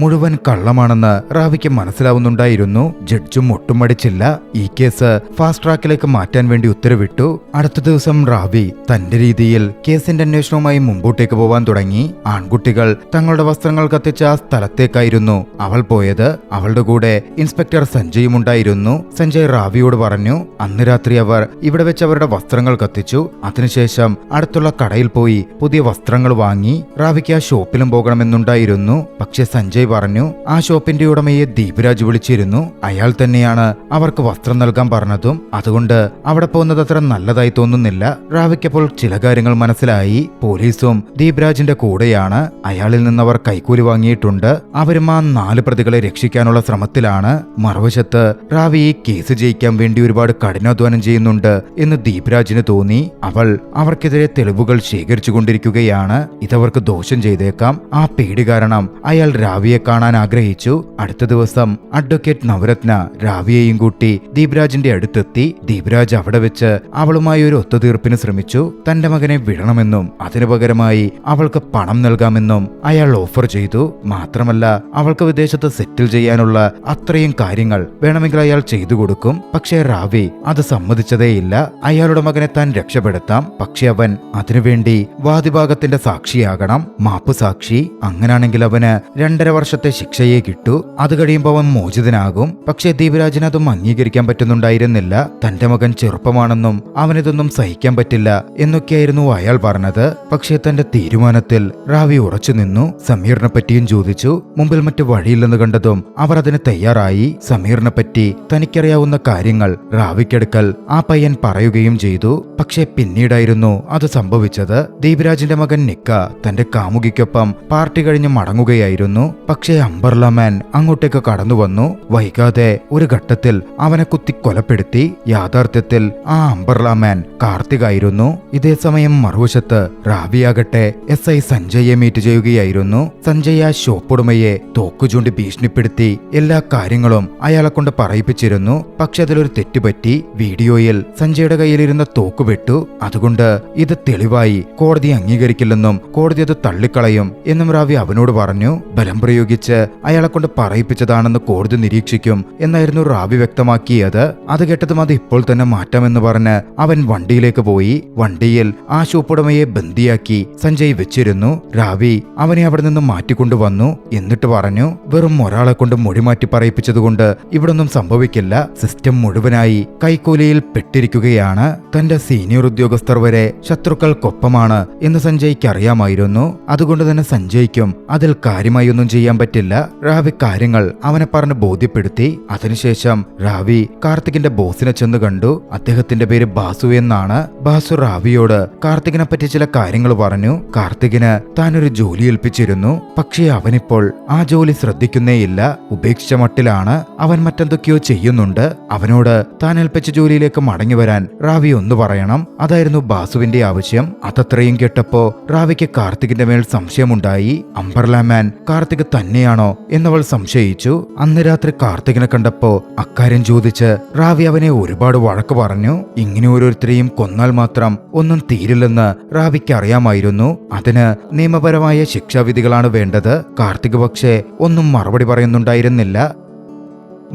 Speaker 1: മുഴുവൻ കള്ളമാണെന്ന് റാവിക്ക് മനസ്സിലാവുന്നുണ്ടായിരുന്നു. ജഡ്ജും ഒട്ടും മടിച്ചില്ല. ഈ കേസ് ഫാസ്റ്റ് ട്രാക്കിലേക്ക് മാറ്റാൻ വേണ്ടി ഉത്തരവിട്ടു. അടുത്ത ദിവസം റാവി തന്റെ രീതിയിൽ കേസിന്റെ അന്വേഷണവുമായി മുമ്പോട്ടേക്ക് പോവാൻ തുടങ്ങി. ആൺകുട്ടികൾ തങ്ങളുടെ വസ്ത്രങ്ങൾ കത്തിച്ച ആ സ്ഥലത്തേക്കായിരുന്നു അവൾ പോയത്. അവളുടെ കൂടെ ഇൻസ്പെക്ടർ സഞ്ജയും ഉണ്ടായിരുന്നു. സഞ്ജയ് റാവിയോട് പറഞ്ഞു, അന്ന് രാത്രി അവർ ഇവിടെ വെച്ച് അവരുടെ വസ്ത്രങ്ങൾ കത്തിച്ചു. അതിനുശേഷം അടുത്തുള്ള കടയിൽ പോയി പുതിയ വസ്ത്രങ്ങൾ വാങ്ങി. റാവിക്ക് ആ ഷോപ്പിലും പോകണമെന്നുണ്ടായിരുന്നു. പക്ഷെ സഞ്ജയ് പറഞ്ഞു ആ ഷോപ്പിന്റെ ഉടമയെ ദീപരാജ് വിളിച്ചിരുന്നു. അയാൾ തന്നെയാണ് അവർക്ക് വസ്ത്രം നൽകാൻ പറഞ്ഞതും. അതുകൊണ്ട് അവിടെ പോകുന്നത് അത്ര നല്ലതായി തോന്നുന്നില്ല. റാവിക്കപ്പോൾ ചില കാര്യങ്ങൾ മനസ്സിലായി. പോലീസും ദീപരാജിന്റെ കൂടെയാണ്. അയാളിൽ നിന്ന് അവർ കൈക്കൂലി വാങ്ങിയിട്ടുണ്ട്. അവരും ആ 4 പ്രതികളെ രക്ഷിക്കാനുള്ള ശ്രമത്തിലാണ്. മറുവശത്ത് റാവി ഈ കേസ് ജയിക്കാൻ വേണ്ടി ഒരുപാട് കഠിനാധ്വാനം ചെയ്യുന്നുണ്ട് എന്ന് ദീപരാജിന് തോന്നി. അവൾ അവർക്കെതിരെ തെളിവുകൾ ശേഖരിച്ചു കൊണ്ടിരിക്കുകയാണ്. ഇതവർക്ക് ദോഷം ചെയ്തേക്കാം. ആ പേടി കാരണം അയാൾ രാവിയെ കാണാൻ ആഗ്രഹിച്ചു. അടുത്ത ദിവസം അഡ്വക്കേറ്റ് നവരത്ന രാവിയെയും കൂട്ടി ദീപരാജിന്റെ അടുത്തെത്തി. ദീപരാജ് അവിടെ വെച്ച് അവളുമായി ഒരു ഒത്തുതീർപ്പിന് ശ്രമിച്ചു. തന്റെ മകനെ വിടണമെന്നും അതിനു പകരമായി അവൾക്ക് പണം നൽകാമെന്നും അയാൾ ഓഫർ ചെയ്തു. മാത്രമല്ല അവൾക്ക് വിദേശത്ത് സെറ്റിൽ ചെയ്യാനുള്ള അത്രയും കാര്യങ്ങൾ വേണമെങ്കിൽ അയാൾ ചെയ്തു കൊടുക്കും. പക്ഷേ റാവി അത് സമ്മതിച്ചതേയില്ല. അയാളുടെ മകനെ താൻ രക്ഷപ്പെടുത്താം. പക്ഷെ അവൻ അതിനുവേണ്ടി വാദിഭാഗത്തിന്റെ സാക്ഷിയാകണം, മാപ്പ് സാക്ഷി. അങ്ങനാണെങ്കിൽ അവന് 2.5 വർഷത്തെ ശിക്ഷയെ കിട്ടൂ. അത് കഴിയുമ്പോൾ അവൻ മോചിതനാകും. പക്ഷേ ദീപരാജിന് അതും അംഗീകരിക്കാൻ പറ്റുന്നുണ്ടായിരുന്നില്ല. തന്റെ മകൻ ചെറുപ്പമാണെന്നും അവനിതൊന്നും സഹിക്കാൻ പറ്റില്ല എന്നൊക്കെയായിരുന്നു അയാൾ പറഞ്ഞത്. പക്ഷേ തന്റെ തീരുമാനത്തിൽ റാവി ഉറച്ചു നിന്നു. സമീറിനെ പറ്റിയും ചോദിച്ചു. മുമ്പിൽ മറ്റു വഴിയില്ലെന്ന് കണ്ടതും അവർ അതിന് തയ്യാറായി. സമീറിനെ പറ്റി തനിക്കറിയാവുന്ന കാര്യങ്ങൾ റാവിക്കടുക്കൽ ആ പയ്യൻ പറയുകയും ചെയ്തു. പക്ഷേ പിന്നീടായിരുന്നു അത് സംഭവിച്ചത്. ദീപരാജിന്റെ മകൻ നിക്ക തന്റെ കാമുകിക്കൊപ്പം പാർട്ടി കഴിഞ്ഞ് മടങ്ങുകയായിരുന്നു. പക്ഷേ അംബർല മാൻ അങ്ങോട്ടേക്ക് കടന്നു വന്നു. വൈകാതെ ഒരു ഘട്ടത്തിൽ അവനെ കുത്തി കൊലപ്പെടുത്തി. യാഥാർത്ഥ്യത്തിൽ ആ അംബർല മാൻ കാർത്തികായിരുന്നു. ഇതേസമയം മറുവശത്ത് റാവിയാകട്ടെ SI സഞ്ജയെ മീറ്റ് ചെയ്യുകയായിരുന്നു. സഞ്ജയ് ആ ഷോപ്പുടമയെ തോക്കു ചൂണ്ടി ഭീഷണിപ്പെടുത്തി എല്ലാ കാര്യങ്ങളും അയാളെ കൊണ്ട് പറയിപ്പിച്ചിരുന്നു. പക്ഷെ അതിലൊരു തെറ്റുപറ്റി. വീഡിയോയിൽ സഞ്ജയുടെ കയ്യിലിരുന്ന തോക്ക് വെട്ടു. അതുകൊണ്ട് ഇത് തെളിവായി കോടതി അംഗീകരിക്കില്ലെന്നും കോടതി അത് തള്ളിക്കളയും എന്നും റാവി അവനോട് പറഞ്ഞു. ബലം പ്രയോഗിച്ച് അയാളെ കൊണ്ട് പറയിപ്പിച്ചതാണെന്ന് കോടതി നിരീക്ഷിക്കും എന്നായിരുന്നു റാവി വ്യക്തമാക്കിയത്. അത് കേട്ടതും അത് ഇപ്പോൾ തന്നെ മാറ്റാമെന്ന് പറഞ്ഞ് അവൻ വണ്ടിയിലേക്ക് പോയി. വണ്ടിയിൽ ആ ഷോപ്പുടമയെ ബന്ദിയാക്കി സഞ്ജയ് വെച്ചിരുന്നു. റാവി അവനെ അവിടെ നിന്ന് മാറ്റിക്കൊണ്ടുവന്നു. എന്നിട്ട് പറഞ്ഞു, വെറും ഒരാളെ കൊണ്ട് മൊഴി മാറ്റി പറയിപ്പിച്ചതുകൊണ്ട് ഇവിടൊന്നും സംഭവിക്കില്ല. സിസ്റ്റം മുഴുവനായി കൈക്കൂലിയിൽ പെട്ടിരിക്കുകയാണ്. തന്റെ സീനിയർ ഉദ്യോഗസ്ഥർ വരെ ശത്രുക്കൾക്കൊപ്പമാണ് എന്ന് സഞ്ജയ്ക്ക് അറിയാമായിരുന്നു. അതുകൊണ്ട് തന്നെ സഞ്ജയ്ക്കും അതിൽ കാര്യമായി ഒന്നും ചെയ്യാൻ പറ്റില്ല. റാവി കാര്യങ്ങൾ അവനെ പറഞ്ഞ് ബോധ്യപ്പെടുത്തി. അതിനുശേഷം റാവി കാർത്തികിന്റെ ബോസിനെ ചെന്ന് കണ്ടു. അദ്ദേഹത്തിന്റെ പേര് ബാസു എന്നാണ്. ബാസു റാവിയോട് കാർത്തികിനെ പറ്റി ചില കാര്യങ്ങൾ പറഞ്ഞു. കാർത്തികിന് താനൊരു ജോലി ഏൽപ്പിച്ചിരുന്നു. പക്ഷേ അവനിപ്പോൾ ആ ജോലി ശ്രദ്ധിക്കുന്നേയില്ല. ഉപേക്ഷിച്ച മട്ടിലാണ്. അവൻ മറ്റെന്തൊക്കെയോ ചെയ്യുന്നുണ്ട്. അവനോട് താൻ ഏൽപ്പിച്ച ജോലിയിലേക്ക് മടങ്ങി വരാൻ റാവി ഒന്ന് പറയണം. അതായിരുന്നു ബാസുവിന്റെ ആവശ്യം. അതത്രയും കേട്ടപ്പോ റാവിക്ക് കാർത്തികിന്റെ മേൽ സംശയമുണ്ടായി. അംബർല മാൻ കാർത്തിക് തന്നെയാണോ എന്നവൾ സംശയിച്ചു. അന്ന് രാത്രി കാർത്തികിനെ കണ്ടപ്പോ അക്കാര്യം ചോദിച്ച് റാവി അവനെ ഒരുപാട് വഴക്ക് പറഞ്ഞു. ഇങ്ങനെ ഓരോരുത്തരെയും കൊന്നാൽ മാത്രം ഒന്നും തീരില്ലെന്ന് റാവിക്ക് അറിയാമായിരുന്നു. അതിന് നിയമപരമായ ശിക്ഷാവിധികളാണ് വേണ്ടത്. കാർത്തിക് പക്ഷേ ഒന്നും മറുപടി പറയുന്നുണ്ടായിരുന്നില്ല.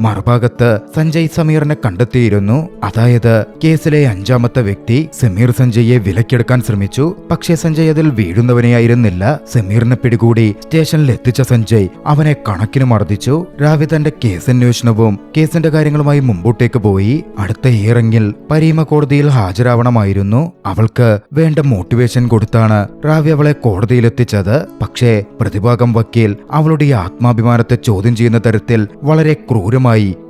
Speaker 1: മറുഭാഗത്ത് സഞ്ജയ് സമീറിനെ കണ്ടെത്തിയിരുന്നു. അതായത് കേസിലെ 5ാമത്തെ വ്യക്തി. സമീർ സഞ്ജയെ വിലക്കെടുക്കാൻ ശ്രമിച്ചു. പക്ഷേ സഞ്ജയ് അതിൽ വീഴുന്നവനെയായിരുന്നില്ല. സമീറിനെ പിടികൂടി സ്റ്റേഷനിൽ എത്തിച്ച സഞ്ജയ് അവനെ കണക്കിന് മർദ്ദിച്ചു. റാവി തന്റെ കേസന്വേഷണവും കേസിന്റെ കാര്യങ്ങളുമായി മുമ്പോട്ടേക്ക് പോയി. അടുത്ത ഹിയറിംഗിൽ പരീമ കോടതിയിൽ ഹാജരാവണമായിരുന്നു. അവൾക്ക് വേണ്ട മോട്ടിവേഷൻ കൊടുത്താണ് റാവി അവളെ കോടതിയിലെത്തിച്ചത്. പക്ഷേ പ്രതിഭാഗം വക്കീൽ അവളുടെ ആത്മാഭിമാനത്തെ ചോദ്യം ചെയ്യുന്ന തരത്തിൽ വളരെ ക്രൂര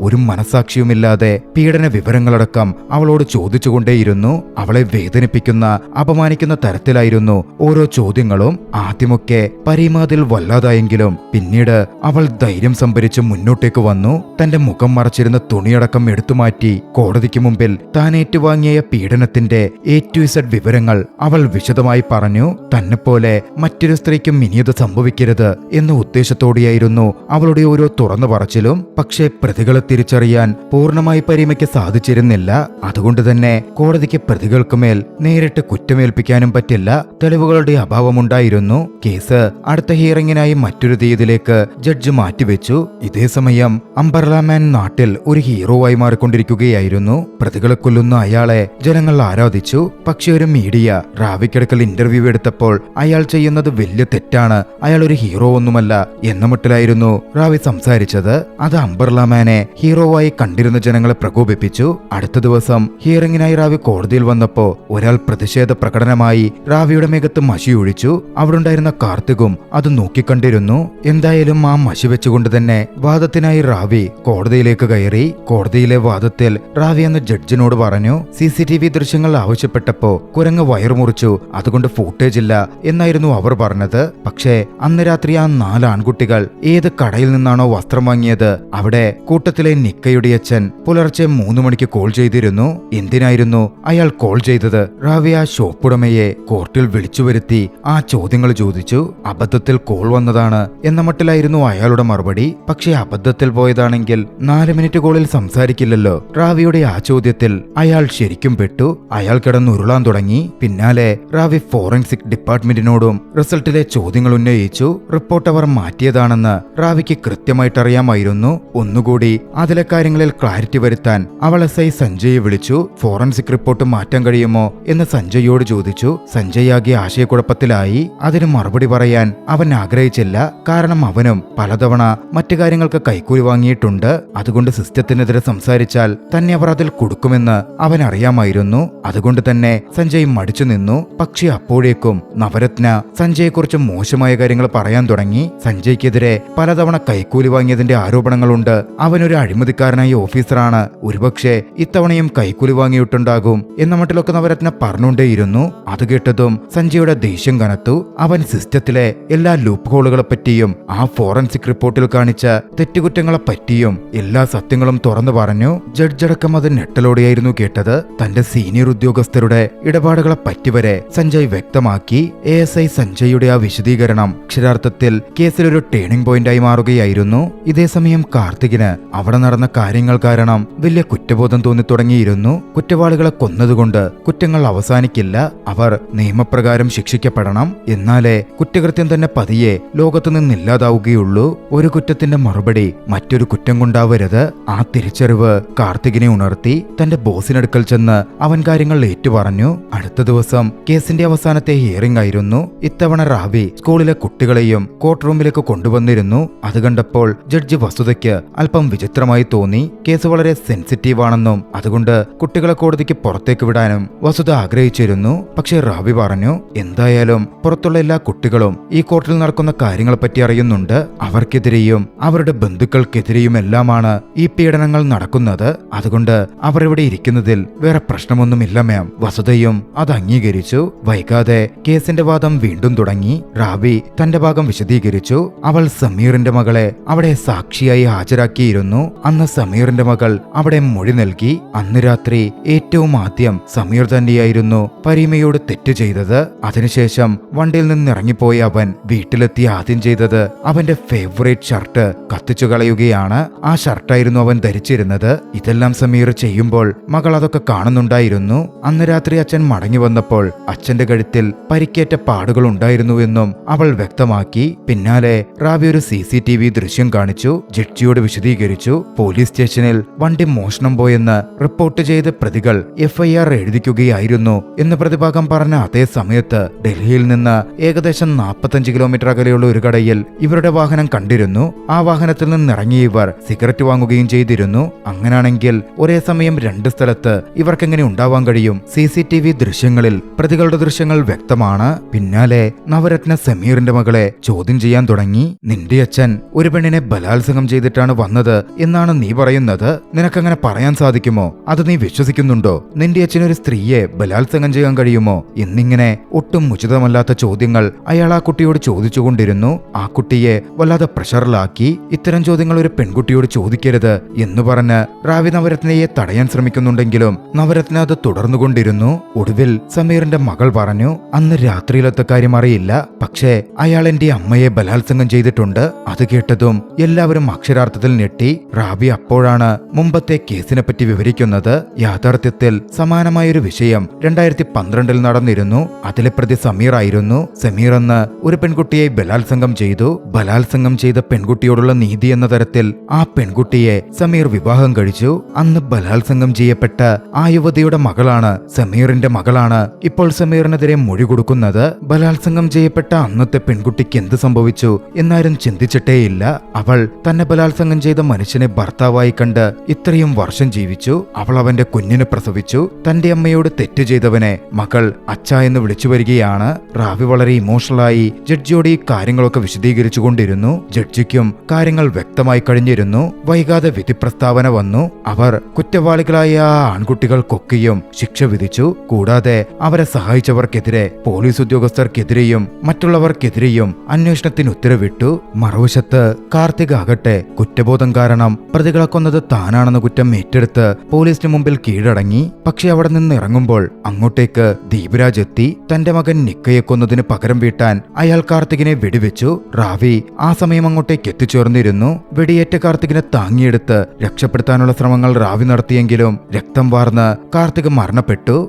Speaker 1: ഒരു മനസാക്ഷിയുമില്ലാതെ പീഡന വിവരങ്ങളടക്കം അവളോട് ചോദിച്ചുകൊണ്ടേയിരുന്നു. അവളെ വേദനിപ്പിക്കുന്ന അപമാനിക്കുന്ന തരത്തിലായിരുന്നു ഓരോ ചോദ്യങ്ങളും. ആദ്യമൊക്കെ പരീമാതിൽ വല്ലാതായെങ്കിലും പിന്നീട് അവൾ ധൈര്യം സംഭരിച്ച് മുന്നോട്ടേക്ക് വന്നു. തന്റെ മുഖം മറച്ചിരുന്ന തുണിയടക്കം എടുത്തുമാറ്റി കോടതിക്ക് മുമ്പിൽ താൻ ഏറ്റുവാങ്ങിയ പീഡനത്തിന്റെ A-to-Z വിവരങ്ങൾ അവൾ വിശദമായി പറഞ്ഞു. തന്നെപ്പോലെ മറ്റൊരു സ്ത്രീക്കും ഇനിയത് സംഭവിക്കരുത് എന്ന ഉദ്ദേശത്തോടെയായിരുന്നു അവളുടെ ഓരോ തുറന്നു പറച്ചിലും. പക്ഷേ പ്രതികളെ തിരിച്ചറിയാൻ പൂർണ്ണമായി പരീമയ്ക്ക് സാധിച്ചിരുന്നില്ല. അതുകൊണ്ട് തന്നെ കോടതിക്ക് പ്രതികൾക്കുമേൽ നേരിട്ട് കുറ്റമേൽപ്പിക്കാനും പറ്റില്ല. തെളിവുകളുടെ അഭാവമുണ്ടായിരുന്നു. കേസ് അടുത്ത ഹിയറിംഗിനായി മറ്റൊരു തീയതിയിലേക്ക് ജഡ്ജ് മാറ്റിവെച്ചു. ഇതേസമയം അംബർല മാൻ നാട്ടിൽ ഒരു ഹീറോവായി മാറിക്കൊണ്ടിരിക്കുകയായിരുന്നു. പ്രതികളെ കൊല്ലുന്ന അയാളെ ജനങ്ങൾ ആരാധിച്ചു. പക്ഷെ ഒരു മീഡിയ റാവിക്കിടക്കൽ ഇന്റർവ്യൂ എടുത്തപ്പോൾ അയാൾ ചെയ്യുന്നത് വലിയ തെറ്റാണ്, അയാൾ ഒരു ഹീറോ ഒന്നുമല്ല എന്ന മട്ടിലായിരുന്നു റാവി സംസാരിച്ചത്. അത് അംബർല മാനെ ഹീറോവായി കണ്ടിരുന്ന ജനങ്ങളെ പ്രകോപിപ്പിച്ചു. അടുത്ത ദിവസം ഹിയറിംഗിനായി റാവി കോടതിയിൽ വന്നപ്പോ ഒരാൾ പ്രതിഷേധ പ്രകടനമായി റാവിയുടെ മേഘത്ത് മഷി ഒഴിച്ചു. അവിടെ ഉണ്ടായിരുന്ന കാർത്തികും അത് നോക്കിക്കണ്ടിരുന്നു. എന്തായാലും ആ മഷി വെച്ചുകൊണ്ട് തന്നെ വാദത്തിനായി റാവി കോടതിയിലേക്ക് കയറി. കോടതിയിലെ വാദത്തിൽ റാവി എന്ന ജഡ്ജിനോട് പറഞ്ഞു, CCTV ദൃശ്യങ്ങൾ ആവശ്യപ്പെട്ടപ്പോ കുരങ്ങ് വയറു മുറിച്ചു, അതുകൊണ്ട് ഫൂട്ടേജ് ഇല്ല എന്നായിരുന്നു അവർ പറഞ്ഞത്. പക്ഷേ അന്ന് രാത്രി ആ 4 ആൺകുട്ടികൾ ഏത് കടയിൽ നിന്നാണോ വസ്ത്രം വാങ്ങിയത് അവിടെ കൂട്ടത്തിലെ നിക്കയുടെ അച്ഛൻ പുലർച്ചെ 3 മണിക്ക് കോൾ ചെയ്തിരുന്നു. എന്തിനായിരുന്നു അയാൾ കോൾ ചെയ്തത്? റാവി ആ ഷോപ്പുടമയെ കോർട്ടിൽ വിളിച്ചു വരുത്തി ആ ചോദ്യങ്ങൾ ചോദിച്ചു. അബദ്ധത്തിൽ കോൾ വന്നതാണ് എന്ന മട്ടിലായിരുന്നു അയാളുടെ മറുപടി. പക്ഷെ അബദ്ധത്തിൽ പോയതാണെങ്കിൽ 4 മിനിറ്റ് കോളിൽ സംസാരിക്കില്ലല്ലോ. റാവിയുടെ ആ ചോദ്യത്തിൽ അയാൾ ശരിക്കും പെട്ടു. അയാൾ കിടന്നുരുളാൻ തുടങ്ങി. പിന്നാലെ റാവി ഫോറൻസിക് ഡിപ്പാർട്ട്മെന്റിനോടും റിസൾട്ടിലെ ചോദ്യങ്ങൾ ഉന്നയിച്ചു. റിപ്പോർട്ട് അവർ മാറ്റിയതാണെന്ന് റാവിക്ക് കൃത്യമായിട്ട് അറിയാമായിരുന്നു. ഒന്നുകൂടി അതിലെ കാര്യങ്ങളിൽ ക്ലാരിറ്റി വരുത്താൻ അവൾ SI സഞ്ജയെ വിളിച്ചു. ഫോറൻസിക് റിപ്പോർട്ട് മാറ്റാൻ കഴിയുമോ എന്ന് സഞ്ജയോട് ചോദിച്ചു. സഞ്ജയ് ആകെ ആശയക്കുഴപ്പത്തിലായി. അതിന് മറുപടി പറയാൻ അവൻ ആഗ്രഹിച്ചില്ല. കാരണം അവനും പലതവണ മറ്റു കാര്യങ്ങൾക്ക് കൈക്കൂലി വാങ്ങിയിട്ടുണ്ട്. അതുകൊണ്ട് സിസ്റ്റത്തിനെതിരെ സംസാരിച്ചാൽ തന്നെ അവർ അതിൽ കൊടുക്കുമെന്ന് അവൻ അറിയാമായിരുന്നു. അതുകൊണ്ട് തന്നെ സഞ്ജയ് മടിച്ചു നിന്നു. പക്ഷെ അപ്പോഴേക്കും നവരത്ന സഞ്ജയെക്കുറിച്ച് മോശമായ കാര്യങ്ങൾ പറയാൻ തുടങ്ങി. സഞ്ജയ്ക്കെതിരെ പലതവണ കൈക്കൂലി വാങ്ങിയതിന്റെ ആരോപണങ്ങളുണ്ട്. അവനൊരു അഴിമതിക്കാരനായ ഓഫീസറാണ്. ഒരുപക്ഷെ ഇത്തവണയും കൈക്കൂലി വാങ്ങിയിട്ടുണ്ടാകും എന്ന മട്ടിലൊക്കെ നവരത്ന പറഞ്ഞുകൊണ്ടേയിരുന്നു. അത് കേട്ടതും സഞ്ജയുടെ ദേഷ്യം കനത്തു. അവൻ സിസ്റ്റത്തിലെ എല്ലാ ലൂപ്പ് ഹോളുകളെ പറ്റിയും ആ ഫോറൻസിക് റിപ്പോർട്ടിൽ കാണിച്ച തെറ്റുകുറ്റങ്ങളെ പറ്റിയും എല്ലാ സത്യങ്ങളും തുറന്നു പറഞ്ഞു. ജഡ്ജടക്കം അത് ഞെട്ടലോടെയായിരുന്നു കേട്ടത്. തന്റെ സീനിയർ ഉദ്യോഗസ്ഥരുടെ ഇടപാടുകളെ പറ്റിവരെ സഞ്ജയ് വ്യക്തമാക്കി. ASI സഞ്ജയുടെ ആ വിശദീകരണം അക്ഷരാർത്ഥത്തിൽ കേസിലൊരു ടേണിംഗ് പോയിന്റായി മാറുകയായിരുന്നു. ഇതേസമയം കാർത്തികിന് അവിടെ നടന്ന കാര്യങ്ങൾ കാരണം വലിയ കുറ്റബോധം തോന്നിത്തുടങ്ങിയിരുന്നു. കുറ്റവാളികളെ കൊന്നതുകൊണ്ട് കുറ്റങ്ങൾ അവസാനിക്കില്ല, അവർ നിയമപ്രകാരം ശിക്ഷിക്കപ്പെടണം. എന്നാലേ കുറ്റകൃത്യം തന്നെ പതിയെ ലോകത്തു നിന്നില്ലാതാവുകയുള്ളൂ. ഒരു കുറ്റത്തിന്റെ മറുപടി മറ്റൊരു കുറ്റം കൊണ്ടാവരുത്. ആ തിരിച്ചറിവ് കാർത്തികിനെ ഉണർത്തി. തന്റെ ബോസിനടുക്കൽ ചെന്ന് അവൻ കാര്യങ്ങൾ ഏറ്റുപറഞ്ഞു. അടുത്ത ദിവസം കേസിന്റെ അവസാനത്തെ ഹിയറിംഗ് ആയിരുന്നു. ഇത്തവണ റാവി സ്കൂളിലെ കുട്ടികളെയും കോർട്ട് റൂമിലേക്ക് കൊണ്ടുവന്നിരുന്നു. അത് കണ്ടപ്പോൾ ജഡ്ജി വസുതയ്ക്ക് അല്പം വിചിത്രമായി തോന്നി. കേസ് വളരെ സെൻസിറ്റീവ് ആണെന്നും അതുകൊണ്ട് കുട്ടികളെ കോടതിക്ക് പുറത്തേക്ക് വിടാനും വസുത ആഗ്രഹിച്ചിരുന്നു. പക്ഷേ റാവി പറഞ്ഞു, എന്തായാലും പുറത്തുള്ള എല്ലാ കുട്ടികളും ഈ കോർട്ടിൽ നടക്കുന്ന കാര്യങ്ങളെപ്പറ്റി അറിയുന്നുണ്ട്. അവർക്കെതിരെയും അവരുടെ ബന്ധുക്കൾക്കെതിരെയും എല്ലാമാണ് ഈ പീഡനങ്ങൾ നടക്കുന്നത്. അതുകൊണ്ട് അവർ ഇവിടെ ഇരിക്കുന്നതിൽ വേറെ പ്രശ്നമൊന്നുമില്ല മാം. വസുതയും അത് അംഗീകരിച്ചു. വൈകാതെ കേസിന്റെ വാദം വീണ്ടും തുടങ്ങി. റാവി തന്റെ ഭാഗം വിശദീകരിച്ചു. അവൾ സമീറിന്റെ മകളെ അവിടെ സാക്ഷിയായി ഹാജരാക്കിയിരുന്നു. അന്ന് സമീറിന്റെ മകൾ അവിടെ മൊഴി നൽകി. അന്ന് രാത്രി ഏറ്റവും ആദ്യം സമീർ തന്നെയായിരുന്നു പരീമയോട് തെറ്റ് ചെയ്തത്. അതിനുശേഷം വണ്ടിയിൽ നിന്നിറങ്ങിപ്പോയ അവൻ വീട്ടിലെത്തി ആദ്യം ചെയ്തത് അവന്റെ ഫേവറേറ്റ് ഷർട്ട് കത്തിച്ചു കളയുകയാണ്. ആ ഷർട്ടായിരുന്നു അവൻ ധരിച്ചിരുന്നത്. ഇതെല്ലാം സമീർ ചെയ്യുമ്പോൾ മകൾ അതൊക്കെ കാണുന്നുണ്ടായിരുന്നു. അന്ന് രാത്രി അച്ഛൻ മടങ്ങി വന്നപ്പോൾ അച്ഛന്റെ കഴുത്തിൽ പരിക്കേറ്റ പാടുകൾ ഉണ്ടായിരുന്നുവെന്നും അവൾ വ്യക്തമാക്കി. പിന്നാലെ റാവി ഒരു CCTV ദൃശ്യം കാണിച്ചു. ജഡ്ജിയോട് വിശദീകരിച്ചു. പോലീസ് സ്റ്റേഷനിൽ വണ്ടി മോഷണം പോയെന്ന് റിപ്പോർട്ട് ചെയ്ത പ്രതികൾ FIR എഴുതിക്കുകയായിരുന്നു എന്ന് പ്രതിഭാഗം പറഞ്ഞ അതേ സമയത്ത് ഡൽഹിയിൽ നിന്ന് ഏകദേശം 45 കിലോമീറ്റർ അകലെയുള്ള ഒരു കടയിൽ ഇവരുടെ വാഹനം കണ്ടിരുന്നു. ആ വാഹനത്തിൽ നിന്നിറങ്ങിയ ഇവർ സിഗരറ്റ് വാങ്ങുകയും ചെയ്തിരുന്നു. അങ്ങനാണെങ്കിൽ ഒരേ സമയം 2 സ്ഥലത്ത് ഇവർക്കെങ്ങനെ ഉണ്ടാവാൻ കഴിയും? CCTV ദൃശ്യങ്ങളിൽ പ്രതികളുടെ ദൃശ്യങ്ങൾ വ്യക്തമാണ്. പിന്നാലെ നവരത്ന സമീറിന്റെ മകളെ ചോദ്യം ചെയ്യാൻ തുടങ്ങി. നിന്റെ അച്ഛൻ ഒരു പെണ്ണിനെ ബലാത്സംഗം ചെയ്തിട്ടാണ് വന്നത് എന്നാണ് നീ പറയുന്നത്. നിനക്കങ്ങനെ പറയാൻ സാധിക്കുമോ? അത് നീ വിശ്വസിക്കുന്നുണ്ടോ? നിന്റെ അച്ഛൻ ഒരു സ്ത്രീയെ ബലാത്സംഗം ചെയ്യാൻ കഴിയുമോ? എന്നിങ്ങനെ ഒട്ടും ഉചിതമല്ലാത്ത ചോദ്യങ്ങൾ അയാൾ ആ കുട്ടിയോട് ചോദിച്ചുകൊണ്ടിരുന്നു. ആ കുട്ടിയെ വല്ലാതെ പ്രഷറിലാക്കി. ഇത്തരം ചോദ്യങ്ങൾ ഒരു പെൺകുട്ടിയോട് ചോദിക്കരുത് എന്ന് പറഞ്ഞ് റാവി നവരത്നയെ തടയാൻ ശ്രമിക്കുന്നുണ്ടെങ്കിലും നവരത്ന അത് തുടർന്നുകൊണ്ടിരുന്നു. ഒടുവിൽ സമീറിന്റെ മകൾ പറഞ്ഞു, അന്ന് രാത്രിയിലത്തെ കാര്യം അറിയില്ല, പക്ഷേ അയാൾ എന്റെ അമ്മയെ ബലാത്സംഗം ചെയ്തിട്ടുണ്ട്. അത് കേട്ടതും എല്ലാവരും അക്ഷരാർത്ഥത്തിൽ ഞെട്ടി. റാവി അപ്പോഴാണ് മുമ്പത്തെ കേസിനെ പറ്റി വിവരിക്കുന്നത്. യാഥാർത്ഥ്യത്തിൽ സമാനമായൊരു വിഷയം 2012 നടന്നിരുന്നു. അതിലെ പ്രതി സമീർ ആയിരുന്നു. സമീർ എന്ന ഒരു പെൺകുട്ടിയെ ബലാത്സംഗം ചെയ്തു. ബലാത്സംഗം ചെയ്ത പെൺകുട്ടിയോടുള്ള നീതി എന്ന തരത്തിൽ ആ പെൺകുട്ടിയെ സമീർ വിവാഹം കഴിച്ചു. അന്ന് ബലാത്സംഗം ചെയ്യപ്പെട്ട ആ യുവതിയുടെ മകളാണ് സമീറിന്റെ മകളാണ് ഇപ്പോൾ സമീറിനെതിരെ മൊഴി കൊടുക്കുന്നത്. ബലാത്സംഗം ചെയ്യപ്പെട്ട അന്നത്തെ പെൺകുട്ടിക്ക് എന്ത് സംഭവിച്ചു എന്നാരും ചിന്തിച്ചിട്ടേയില്ല. അവൾ തന്നെ ബലാത്സംഗം ചെയ്ത മനുഷ്യനെ ഭർത്താവായി കണ്ട് ഇത്രയും വർഷം ജീവിച്ചു. അവൾ അവന്റെ കുഞ്ഞിനെ പ്രസവിച്ചു. തന്റെ അമ്മയോട് തെറ്റ് ചെയ്തവനെ മകൾ അച്ഛ എന്ന് വിളിച്ചു വരികയാണ്. റാവി വളരെ ഇമോഷണലായി ജഡ്ജിയോട് ഈ കാര്യങ്ങളൊക്കെ വിശദീകരിച്ചു കൊണ്ടിരുന്നു. ജഡ്ജിക്കും കാര്യങ്ങൾ വ്യക്തമായി കഴിഞ്ഞിരുന്നു. വൈകാതെ വിധി പ്രസ്താവന വന്നു. അവർ കുറ്റവാളികളായ ആ ആൺകുട്ടികൾക്കൊക്കെയും ശിക്ഷ വിധിച്ചു. കൂടാതെ അവരെ സഹായിച്ചവർക്കെതിരെ പോലീസ് ഉദ്യോഗസ്ഥർക്കെതിരെയും മറ്റുള്ളവർക്കെതിരെയും അന്വേഷണത്തിന് ഉത്തരവിട്ടു. മറുവശത്ത് കാർത്തിക് ആകട്ടെ കുറ്റബോധം കാരണം പ്രതികളെ കൊന്നത് താനാണെന്ന കുറ്റം ഏറ്റെടുത്ത് പോലീസിന് മുമ്പിൽ കീഴടങ്ങി. പക്ഷെ അവിടെ നിന്ന് ഇറങ്ങുമ്പോൾ അങ്ങോട്ടേക്ക് ദീപരാജ് എത്തി. തന്റെ മകൻ നിക്കയെ കൊന്നതിന് പകരം വീട്ടാൻ അയാൾ കാർത്തികിനെ വെടിവെച്ചു. റാവി ആ സമയം അങ്ങോട്ടേക്ക് എത്തിച്ചേർന്നിരുന്നു. വെടിയേറ്റ കാർത്തികിനെ താങ്ങിയെടുത്ത് രക്ഷപ്പെടുത്താനുള്ള ശ്രമങ്ങൾ റാവി നടത്തിയെങ്കിലും രക്തം വാർന്ന് കാർത്തിക് മരണപ്പെട്ടു.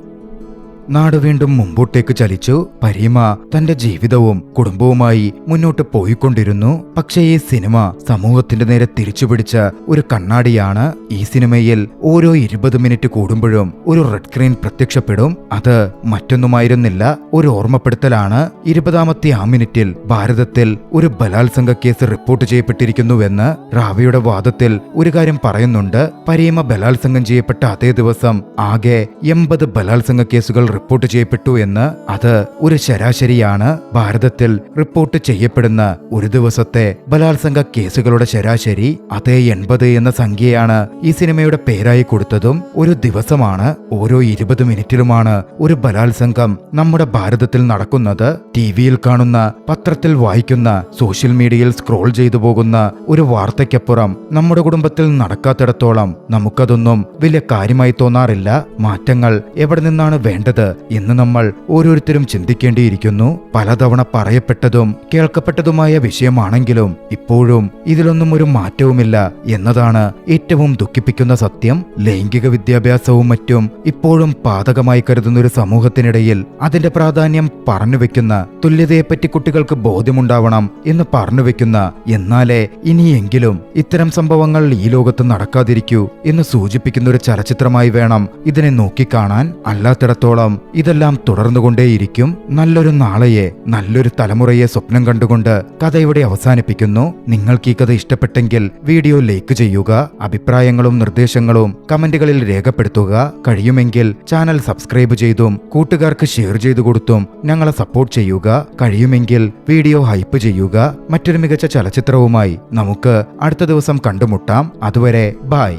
Speaker 1: നാട് വീണ്ടും മുമ്പോട്ടേക്ക് ചലിച്ചു. പരീമ തന്റെ ജീവിതവും കുടുംബവുമായി മുന്നോട്ട് പോയിക്കൊണ്ടിരുന്നു. പക്ഷേ ഈ സിനിമ സമൂഹത്തിന്റെ നേരെ തിരിച്ചുപിടിച്ച ഒരു കണ്ണാടിയാണ്. ഈ സിനിമയിൽ ഓരോ 20 മിനിറ്റ് കൂടുമ്പോഴും ഒരു റെഡ് സ്ക്രീൻ പ്രത്യക്ഷപ്പെടും. അത് മറ്റൊന്നുമായിരുന്നില്ല, ഒരു ഓർമ്മപ്പെടുത്തലാണ്. 20ാമത്തെ ആ മിനിറ്റിൽ ഭാരതത്തിൽ ഒരു ബലാത്സംഗ കേസ് റിപ്പോർട്ട് ചെയ്യപ്പെട്ടിരിക്കുന്നുവെന്ന് റാവിയുടെ വാദത്തിൽ ഒരു കാര്യം പറയുന്നുണ്ട്. പരീമ ബലാത്സംഗം ചെയ്യപ്പെട്ട അതേ ദിവസം ആകെ 80 ബലാത്സംഗ കേസുകൾ റിപ്പോർട്ട് ചെയ്യപ്പെട്ടു എന്ന്. അത് ഒരു ശരാശരിയാണ്. ഭാരതത്തിൽ റിപ്പോർട്ട് ചെയ്യപ്പെടുന്ന ഒരു ദിവസത്തെ ബലാത്സംഗ കേസുകളുടെ ശരാശരി അതേ 80 എന്ന സംഖ്യയാണ് ഈ സിനിമയുടെ പേരായി കൊടുത്തതും. ഒരു ദിവസമാണ്. ഓരോ 20 മിനിറ്റിലുമാണ് ഒരു ബലാത്സംഗം നമ്മുടെ ഭാരതത്തിൽ നടക്കുന്നത്. ടിവിയിൽ കാണുന്ന, പത്രത്തിൽ വായിക്കുന്ന, സോഷ്യൽ മീഡിയയിൽ സ്ക്രോൾ ചെയ്തു പോകുന്ന ഒരു വാർത്തയ്ക്കപ്പുറം നമ്മുടെ കുടുംബത്തിൽ നടക്കാത്തിടത്തോളം നമുക്കതൊന്നും വലിയ കാര്യമായി തോന്നാറില്ല. മാറ്റങ്ങൾ എവിടെ നിന്നാണ് വേണ്ടത്? എന്നുള്ളത് ഇന്ന് നമ്മൾ ഓരോരുത്തരും ചിന്തിക്കേണ്ടിയിരിക്കുന്നു. പലതവണ പറയപ്പെട്ടതും കേൾക്കപ്പെട്ടതുമായ വിഷയമാണെങ്കിലും ഇപ്പോഴും ഇതിലൊന്നും ഒരു മാറ്റവുമില്ല എന്നതാണ് ഏറ്റവും ദുഃഖിപ്പിക്കുന്ന സത്യം. ലൈംഗിക വിദ്യാഭ്യാസവും മറ്റും ഇപ്പോഴും പാതകമായി കരുതുന്ന ഒരു സമൂഹത്തിനിടയിൽ അതിന്റെ പ്രാധാന്യം പറഞ്ഞുവെക്കുന്ന, തുല്യതയെപ്പറ്റി കുട്ടികൾക്ക് ബോധ്യമുണ്ടാവണം എന്ന് പറഞ്ഞുവെക്കുന്ന, എന്നാലേ ഇനിയെങ്കിലും ഇത്തരം സംഭവങ്ങൾ ഈ ലോകത്ത് നടക്കാതിരിക്കൂ എന്ന് സൂചിപ്പിക്കുന്ന ഒരു ചലച്ചിത്രമായി വേണം ഇതിനെ നോക്കിക്കാണാൻ. അല്ലാത്തിടത്തോളം ഇതെല്ലാം തുടർന്നുകൊണ്ടേയിരിക്കും. നല്ലൊരു നാളെയെ, നല്ലൊരു തലമുറയെ സ്വപ്നം കണ്ടുകൊണ്ട് കഥ ഇവിടെ അവസാനിപ്പിക്കുന്നു. നിങ്ങൾക്ക് ഈ കഥ ഇഷ്ടപ്പെട്ടെങ്കിൽ വീഡിയോ ലൈക്ക് ചെയ്യുക. അഭിപ്രായങ്ങളും നിർദ്ദേശങ്ങളും കമന്റുകളിൽ രേഖപ്പെടുത്തുക. കഴിയുമെങ്കിൽ ചാനൽ സബ്സ്ക്രൈബ് ചെയ്തും കൂട്ടുകാർക്ക് ഷെയർ ചെയ്തു കൊടുത്തും ഞങ്ങളെ സപ്പോർട്ട് ചെയ്യുക. കഴിയുമെങ്കിൽ വീഡിയോ ഹൈപ്പ് ചെയ്യുക. മറ്റൊരു മികച്ച ചലച്ചിത്രവുമായി നമുക്ക് അടുത്ത ദിവസം കണ്ടുമുട്ടാം. അതുവരെ ബൈ.